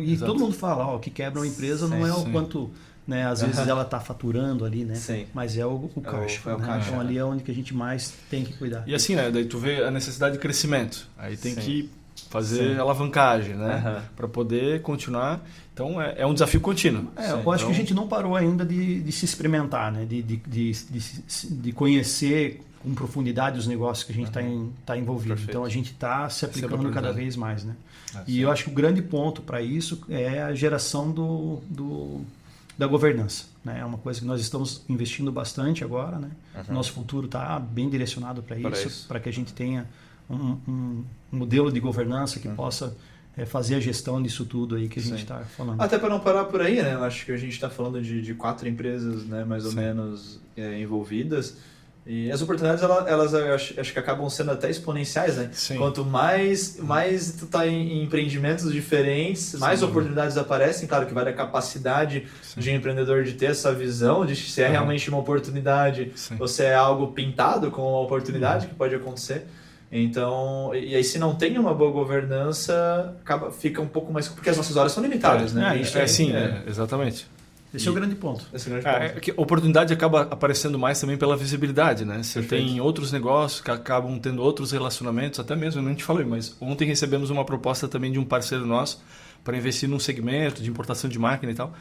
[SPEAKER 2] e todo mundo fala, o que quebra uma empresa não é o quanto, né? Às vezes ela está faturando ali, né? Mas é o caixa. Caixa. Então ali é onde que a gente mais tem que cuidar.
[SPEAKER 3] E assim, né? Daí tu vê a necessidade de crescimento. Aí tem que fazer alavancagem, né? Para poder continuar. Então é um desafio contínuo.
[SPEAKER 2] Eu acho que a gente não parou ainda de se experimentar, né? De conhecer com profundidade os negócios que a gente está envolvido.
[SPEAKER 3] Perfeito.
[SPEAKER 2] Então a gente está se aplicando cada vez mais, né? E eu acho que o grande ponto para isso é a geração do da governança, né? É uma coisa que nós estamos investindo bastante agora, né? Nosso futuro está bem direcionado para isso, para que a gente tenha um modelo de governança que possa fazer a gestão disso tudo aí que a gente está falando.
[SPEAKER 1] Até para não parar por aí, né? Eu acho que a gente está falando de 4 empresas, né, mais ou menos envolvidas. E as oportunidades, elas acho que acabam sendo até exponenciais, né?
[SPEAKER 3] Sim.
[SPEAKER 1] Quanto mais tu tá em empreendimentos diferentes, mais oportunidades aparecem. Claro que vai da capacidade de empreendedor de ter essa visão de se é realmente uma oportunidade ou se é algo pintado com uma oportunidade que pode acontecer. Então, e aí se não tem uma boa governança, fica um pouco mais... Porque as nossas horas são limitadas, né?
[SPEAKER 3] Exatamente.
[SPEAKER 2] Esse é o grande ponto.
[SPEAKER 3] Que a oportunidade acaba aparecendo mais também pela visibilidade, né? Você tem outros negócios que acabam tendo outros relacionamentos, até mesmo, eu não te falei, mas ontem recebemos uma proposta também de um parceiro nosso para investir num segmento de importação de máquina e tal.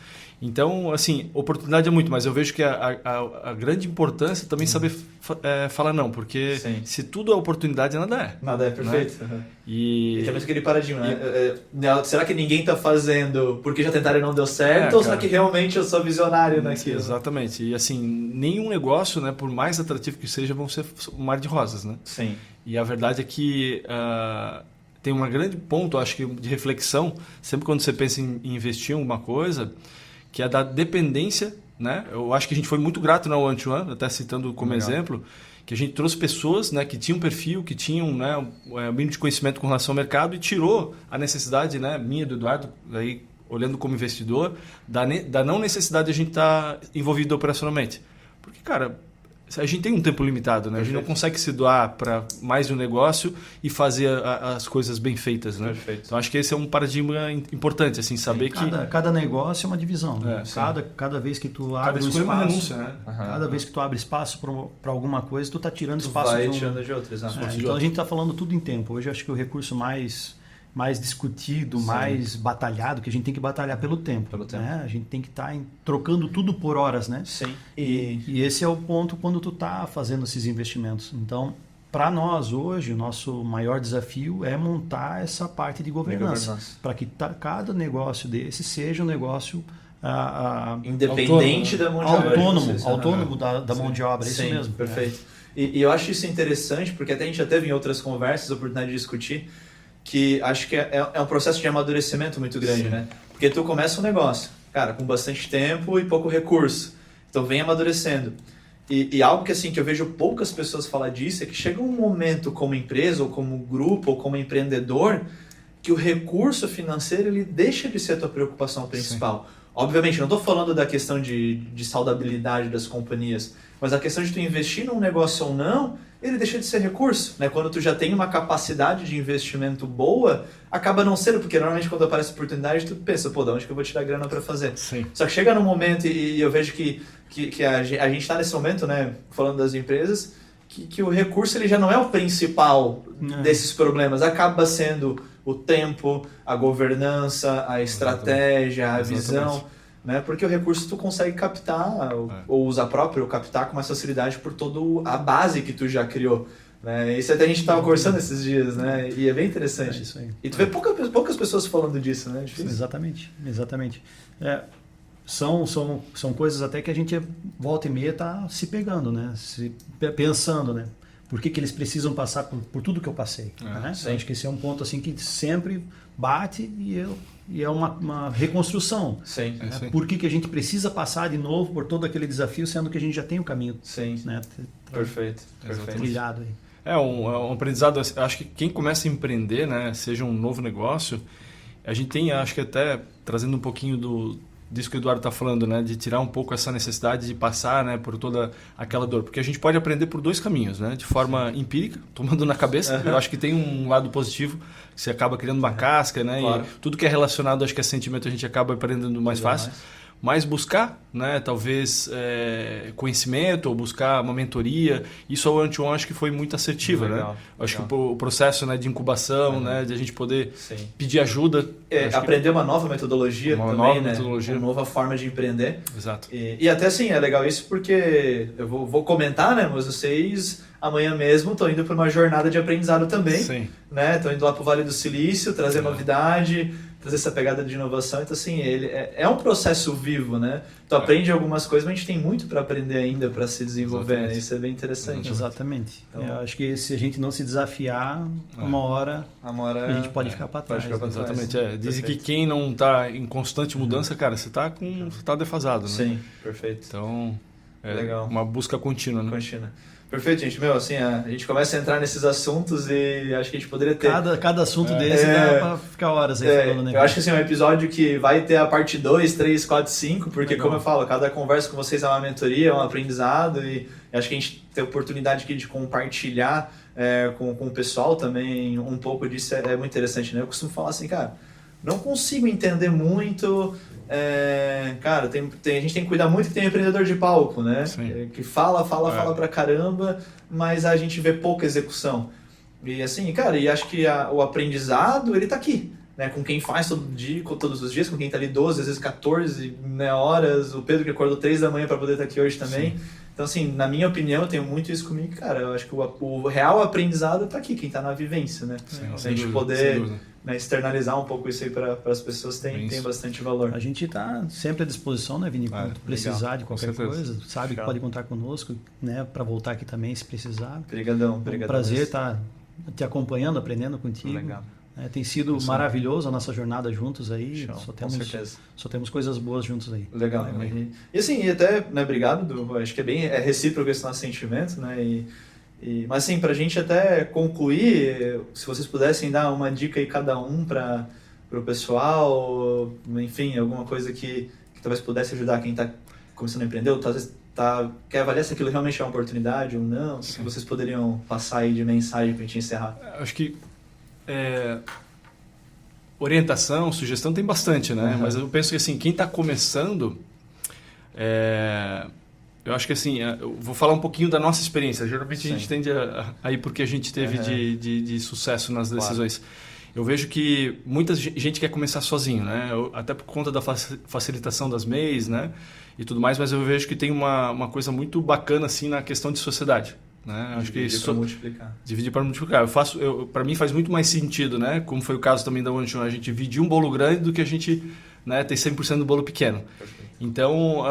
[SPEAKER 3] Então, assim, oportunidade é muito, mas eu vejo que a grande importância também é saber falar não, porque se tudo é oportunidade, nada é.
[SPEAKER 1] Nada é, perfeito.
[SPEAKER 3] Né?
[SPEAKER 1] E também aquele paradigma, né? Será que ninguém está fazendo porque já tentaram e não deu certo? Ou será que realmente eu sou visionário naquilo?
[SPEAKER 3] Exatamente. E assim, nenhum negócio, né, por mais atrativo que seja, vão ser um mar de rosas, né?
[SPEAKER 1] Sim.
[SPEAKER 3] E a verdade é que... tem um grande ponto, acho que, de reflexão, sempre quando você pensa em investir em alguma coisa, que é da dependência, né? Eu acho que a gente foi muito grato na One to One, até citando como exemplo, que a gente trouxe pessoas, né, que tinham perfil, que tinham, né, um mínimo de conhecimento com relação ao mercado e tirou a necessidade, né, minha, do Eduardo, aí, olhando como investidor, da não necessidade de a gente estar envolvido operacionalmente. Porque, cara... A gente tem um tempo limitado, né? A gente não consegue se doar para mais de um negócio e fazer as coisas bem feitas, né? Então acho que esse é um paradigma importante, assim, saber que
[SPEAKER 2] cada negócio é uma divisão. Né? Cada vez que tu abre um espaço,
[SPEAKER 3] renúncia, né?
[SPEAKER 2] Cada vez que tu abre espaço para alguma coisa, tu tá tirando espaço
[SPEAKER 1] de outras.
[SPEAKER 2] Então a gente tá falando tudo em tempo. Hoje eu acho que o recurso mais discutido, mais batalhado, que a gente tem que batalhar pelo tempo. Né? A gente tem que estar trocando tudo por horas, né?
[SPEAKER 1] Sim.
[SPEAKER 2] E esse é o ponto quando tu está fazendo esses investimentos. Então, para nós hoje, o nosso maior desafio é montar essa parte de governança. Para que cada negócio desse seja um negócio
[SPEAKER 1] independente da mão de obra.
[SPEAKER 2] Autônomo da mão de obra, isso mesmo.
[SPEAKER 1] Perfeito. E eu acho isso interessante, porque até a gente já teve em outras conversas a oportunidade de discutir, que acho que é um processo de amadurecimento muito grande, né? Porque tu começa um negócio, cara, com bastante tempo e pouco recurso. Então vem amadurecendo. E algo que, assim, que eu vejo poucas pessoas falar disso é que chega um momento como empresa, ou como grupo, ou como empreendedor, que o recurso financeiro ele deixa de ser a tua preocupação principal. Obviamente, não estou falando da questão de saudabilidade das companhias, mas a questão de tu investir num negócio ou não, ele deixa de ser recurso, né? Quando tu já tem uma capacidade de investimento boa, acaba não sendo, porque normalmente quando aparece oportunidade, tu pensa, pô, de onde que eu vou tirar grana para fazer?
[SPEAKER 3] Sim.
[SPEAKER 1] Só que chega num momento, e eu vejo que a gente está nesse momento, né, falando das empresas, que o recurso ele já não é o principal desses problemas, acaba sendo o tempo, a governança, a estratégia, a visão, né? Porque o recurso tu consegue captar ou usar próprio, ou captar com mais facilidade por toda a base que tu já criou. Né? Isso até a gente estava conversando esses dias, né? E é bem interessante.
[SPEAKER 2] Isso aí.
[SPEAKER 1] E tu vê poucas pessoas falando disso, né? Difícil.
[SPEAKER 2] Exatamente. São coisas até que a gente volta e meia está se pegando, né? Pensando, né? Por que eles precisam passar por tudo que eu passei? Né? Acho que esse é um ponto assim que sempre bate e é uma reconstrução.
[SPEAKER 1] Sim.
[SPEAKER 2] Né? Por que a gente precisa passar de novo por todo aquele desafio, sendo que a gente já tem o caminho. Né?
[SPEAKER 1] Perfeito.
[SPEAKER 2] Trilhado aí.
[SPEAKER 3] É um aprendizado. Acho que quem começa a empreender, né, seja um novo negócio, a gente tem, acho que até trazendo um pouquinho disso que o Eduardo está falando, né, de tirar um pouco essa necessidade de passar, né, por toda aquela dor. Porque a gente pode aprender por 2 caminhos, né, de forma empírica, tomando na cabeça. Eu acho que tem um lado positivo, que você acaba criando uma casca, né,
[SPEAKER 1] claro.
[SPEAKER 3] E tudo que é relacionado, acho que a sentimento, a gente acaba aprendendo mais fácil. Mas buscar, né, talvez conhecimento ou buscar uma mentoria, isso a One to One acho que foi muito assertiva, né? Acho que o processo, né, de incubação, né, de a gente poder pedir ajuda.
[SPEAKER 1] Aprender uma nova metodologia também, né?
[SPEAKER 3] Metodologia.
[SPEAKER 1] Uma nova forma de empreender.
[SPEAKER 3] Exato.
[SPEAKER 1] E até assim, é legal isso porque eu vou comentar, né, mas vocês amanhã mesmo estão indo para uma jornada de aprendizado também.
[SPEAKER 3] Sim.
[SPEAKER 1] Né? Estão indo lá para o Vale do Silício, trazer novidade, trazer essa pegada de inovação. Então, assim, ele é um processo vivo, né? Tu aprende algumas coisas, mas a gente tem muito para aprender ainda, para se desenvolver, né? Isso é bem interessante.
[SPEAKER 2] Exatamente.
[SPEAKER 1] Então,
[SPEAKER 2] eu acho que se a gente não se desafiar, uma hora a gente pode ficar para trás.
[SPEAKER 3] Exatamente. Dizem que quem não está em constante mudança, cara, você está defasado, né?
[SPEAKER 1] Sim, perfeito.
[SPEAKER 3] Então,
[SPEAKER 1] legal.
[SPEAKER 3] Uma busca contínua, né?
[SPEAKER 1] Perfeito, gente. Assim, a gente começa a entrar nesses assuntos e acho que a gente poderia ter...
[SPEAKER 2] Cada assunto desse dá pra ficar horas aí falando, né?
[SPEAKER 1] Eu acho que assim, é um episódio que vai ter a parte 2, 3, 4, 5, porque como eu falo, cada conversa com vocês é uma mentoria, é um aprendizado e acho que a gente tem a oportunidade aqui de compartilhar com o pessoal também um pouco disso, é muito interessante, né? Eu costumo falar assim, cara, não consigo entender muito... cara, a gente tem que cuidar muito que tem um empreendedor de palco, né? Que fala pra caramba, mas a gente vê pouca execução. E assim, cara, e acho que o aprendizado, ele tá aqui, né? Com quem faz todos os dias, com quem tá ali 12, às vezes 14 horas, o Pedro que acordou 3 da manhã para poder estar aqui hoje também. Sim. Então, assim, na minha opinião, eu tenho muito isso comigo, cara. Eu acho que o real aprendizado tá aqui, quem tá na vivência, né? Sim, a gente poder externalizar um pouco isso aí para as pessoas tem bastante valor.
[SPEAKER 2] A gente está sempre à disposição, né, Vini? Quando precisar legal. De qualquer coisa, sabe que pode contar conosco, né, para voltar aqui também se precisar.
[SPEAKER 1] Obrigadão.
[SPEAKER 2] É um prazer estar te acompanhando, aprendendo contigo.
[SPEAKER 1] Legal.
[SPEAKER 2] Tem sido maravilhoso a nossa jornada juntos aí.
[SPEAKER 1] Com certeza.
[SPEAKER 2] Só temos coisas boas juntos aí.
[SPEAKER 1] Legal. E assim, até, né, obrigado, acho que é recíproco esse nosso sentimento, né? Mas assim, pra gente até concluir, se vocês pudessem dar uma dica aí cada um para o pessoal, enfim, alguma coisa que talvez pudesse ajudar quem está começando a empreender, ou talvez quer avaliar se aquilo realmente é uma oportunidade ou não, o que vocês poderiam passar aí de mensagem pra gente encerrar?
[SPEAKER 3] Acho que orientação, sugestão tem bastante, né? Mas eu penso que assim, quem está começando, eu acho que assim, eu vou falar um pouquinho da nossa experiência. Geralmente a gente tende a ir porque a gente teve de sucesso nas decisões. Claro. Eu vejo que muita gente quer começar sozinho, né? Até por conta da facilitação das MEIs, né? E tudo mais, mas eu vejo que tem uma coisa muito bacana assim na questão de sociedade. Né? Acho
[SPEAKER 1] dividir para multiplicar.
[SPEAKER 3] Dividir para multiplicar. Para mim faz muito mais sentido, né? Como foi o caso também da One a gente dividir um bolo grande do que a gente, né, ter 100% do bolo pequeno. Perfeito. Então,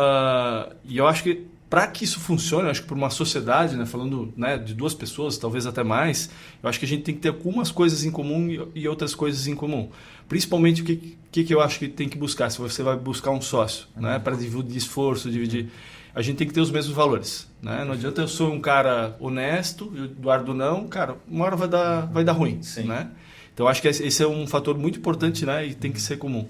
[SPEAKER 3] e eu acho que para que isso funcione, eu acho que por uma sociedade, né, falando, né, de 2 pessoas, talvez até mais, eu acho que a gente tem que ter algumas coisas em comum e outras coisas em comum. Principalmente o que eu acho que tem que buscar, se você vai buscar um sócio, né, para dividir esforço, a gente tem que ter os mesmos valores, né? Não adianta eu sou um cara honesto e o Eduardo não, cara, uma hora vai dar ruim, né? Então acho que esse é um fator muito importante, né, e tem que ser comum.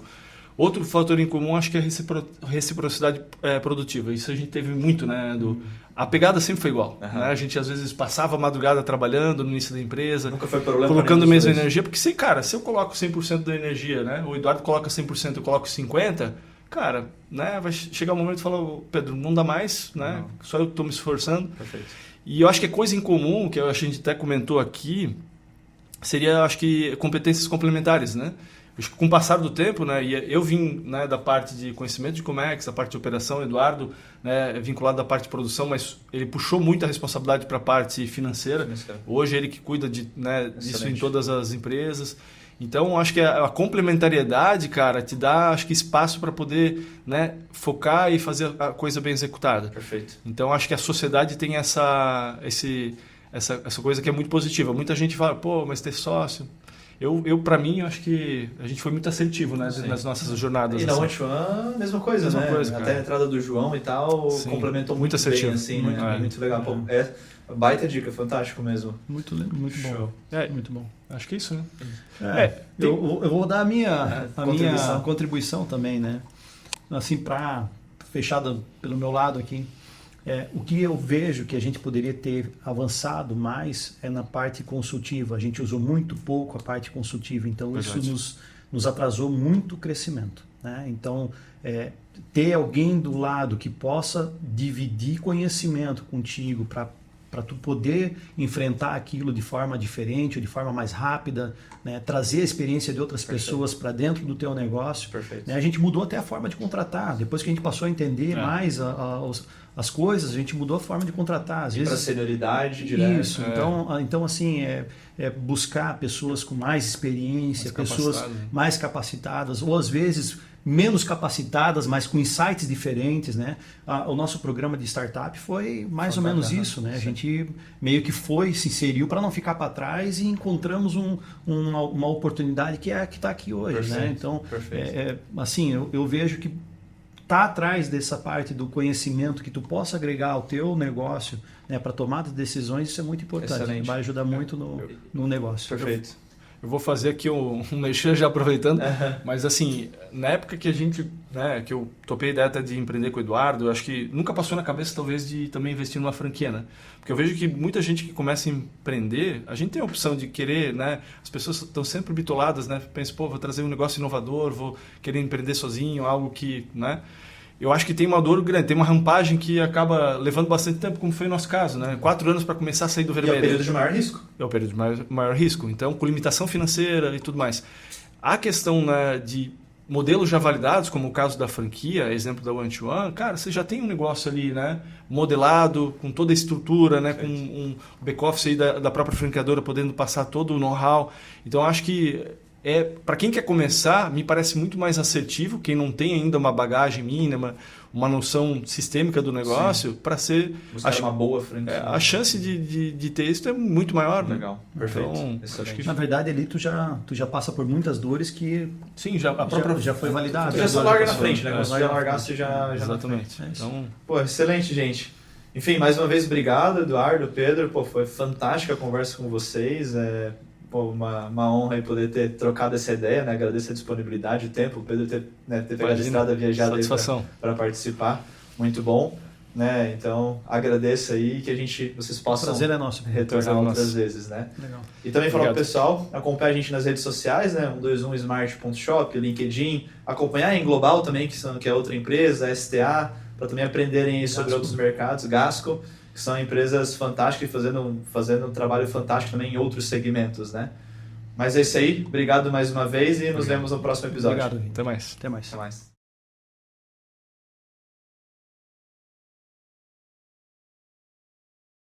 [SPEAKER 3] Outro fator em comum acho que é a reciprocidade produtiva. Isso a gente teve muito, né? A pegada sempre foi igual. Né? A gente às vezes passava a madrugada trabalhando no início da empresa,
[SPEAKER 1] nunca foi problema,
[SPEAKER 3] colocando a mesma energia, porque se eu coloco 100% da energia, né? O Eduardo coloca 100%, eu coloco 50%, cara, né? Vai chegar um momento e falar, Pedro, não dá mais, né? Não. Só eu estou me esforçando. Perfeito. E eu acho que a coisa em comum, que a gente até comentou aqui, seria, acho que, competências complementares, né? Acho que com o passar do tempo, né, e eu vim, né, da parte de conhecimento de Comex, da parte de operação, Eduardo, né, vinculado da parte de produção, mas ele puxou muito a responsabilidade para a parte financeira. Hoje ele que cuida disso em todas as empresas. Então, acho que a complementariedade, cara, te dá, acho que, espaço para poder, né, focar e fazer a coisa bem executada.
[SPEAKER 1] Perfeito.
[SPEAKER 3] Então, acho que a sociedade tem essa coisa que é muito positiva. Muita gente fala, pô, mas ter sócio... Eu para mim, acho que a gente foi muito assertivo, né, nas nossas jornadas.
[SPEAKER 1] E na One, mesma coisa, né? Até a entrada do João e tal, complementou muito bem, assim, né? Muito legal. Pô, baita dica, fantástico mesmo.
[SPEAKER 2] Muito bom. Muito bom.
[SPEAKER 3] Acho que é isso,
[SPEAKER 2] né? Eu vou dar a minha contribuição também, né? Assim, para fechada pelo meu lado aqui. O que eu vejo que a gente poderia ter avançado mais é na parte consultiva. A gente usou muito pouco a parte consultiva, então isso nos atrasou muito o crescimento, né? Então, ter alguém do lado que possa dividir conhecimento contigo para para tu poder enfrentar aquilo de forma diferente, ou de forma mais rápida, né? Trazer a experiência de outras pessoas para dentro do teu negócio.
[SPEAKER 1] Perfeito.
[SPEAKER 2] Né? A gente mudou até a forma de contratar. Depois que a gente passou a entender mais as coisas, a gente mudou a forma de contratar. Às vezes
[SPEAKER 1] para senioridade direto.
[SPEAKER 2] Isso. Então assim, buscar pessoas com mais experiência, pessoas mais capacitadas, ou às vezes menos capacitadas, mas com insights diferentes, né? O nosso programa de startup foi mais ou menos isso, né? A gente meio que se inseriu para não ficar para trás e encontramos uma oportunidade que é a que está aqui hoje,
[SPEAKER 1] Perfeito.
[SPEAKER 2] né? Então, assim, eu vejo que tá atrás dessa parte do conhecimento que tu possa agregar ao teu negócio, né, para tomada de decisões, isso é muito importante.
[SPEAKER 1] Excelente.
[SPEAKER 2] Vai ajudar muito no negócio.
[SPEAKER 1] Perfeito.
[SPEAKER 3] Eu vou fazer aqui um merchan já aproveitando, mas assim, na época que a gente, né, que eu topei a ideia até de empreender com o Eduardo, eu acho que nunca passou na cabeça talvez de também investir numa franquia, né? Porque eu vejo que muita gente que começa a empreender, a gente tem a opção de querer, né? As pessoas estão sempre bitoladas, né? Pensa, vou trazer um negócio inovador, vou querer empreender sozinho, algo que, né? Eu acho que tem uma dor grande, tem uma rampagem que acaba levando bastante tempo, como foi o nosso caso, né? 4 anos para começar a sair do vermelho.
[SPEAKER 1] E é o período de maior risco.
[SPEAKER 3] É o período de maior risco. Então, com limitação financeira e tudo mais. A questão, né, de modelos já validados, como o caso da franquia, exemplo da One-to-One, cara, você já tem um negócio ali, né, modelado, com toda a estrutura, né, com um back-office aí da própria franqueadora podendo passar todo o know-how. Então, acho que para quem quer começar, me parece muito mais assertivo, quem não tem ainda uma bagagem mínima, uma noção sistêmica do negócio, para ser...
[SPEAKER 1] uma boa franquia.
[SPEAKER 3] A chance de ter isso é muito maior.
[SPEAKER 1] Legal,
[SPEAKER 3] né?
[SPEAKER 1] perfeito.
[SPEAKER 3] Então,
[SPEAKER 1] acho que...
[SPEAKER 2] Na verdade, ali tu já passa por muitas dores que
[SPEAKER 3] sim, a própria...
[SPEAKER 2] já foi validado.
[SPEAKER 1] Tu já só larga na frente, né? Quando você já largasse, já...
[SPEAKER 3] Exatamente.
[SPEAKER 1] Então... Pô, excelente, gente. Enfim, mais uma vez, obrigado, Eduardo, Pedro. Pô, foi fantástica a conversa com vocês. Uma honra aí poder ter trocado essa ideia, né? Agradeço a disponibilidade, o tempo, o Pedro ter pegado a estrada, viajado para participar. Muito bom, né? Então, agradeço aí que vocês possam
[SPEAKER 2] prazer é nosso.
[SPEAKER 1] retornar outras vezes, né?
[SPEAKER 2] Legal.
[SPEAKER 1] E também falar pro pessoal, acompanhar a gente nas redes sociais, né? 121smart.shop, LinkedIn, acompanhar a Englobal também, que é outra empresa, a STA, para também aprenderem sobre outros mercados, Gasco, que são empresas fantásticas e fazendo um trabalho fantástico também em outros segmentos, né? Mas é isso aí, obrigado mais uma vez e nos vemos no próximo episódio.
[SPEAKER 2] Obrigado.
[SPEAKER 3] Até mais.
[SPEAKER 2] Até mais.
[SPEAKER 1] Até mais.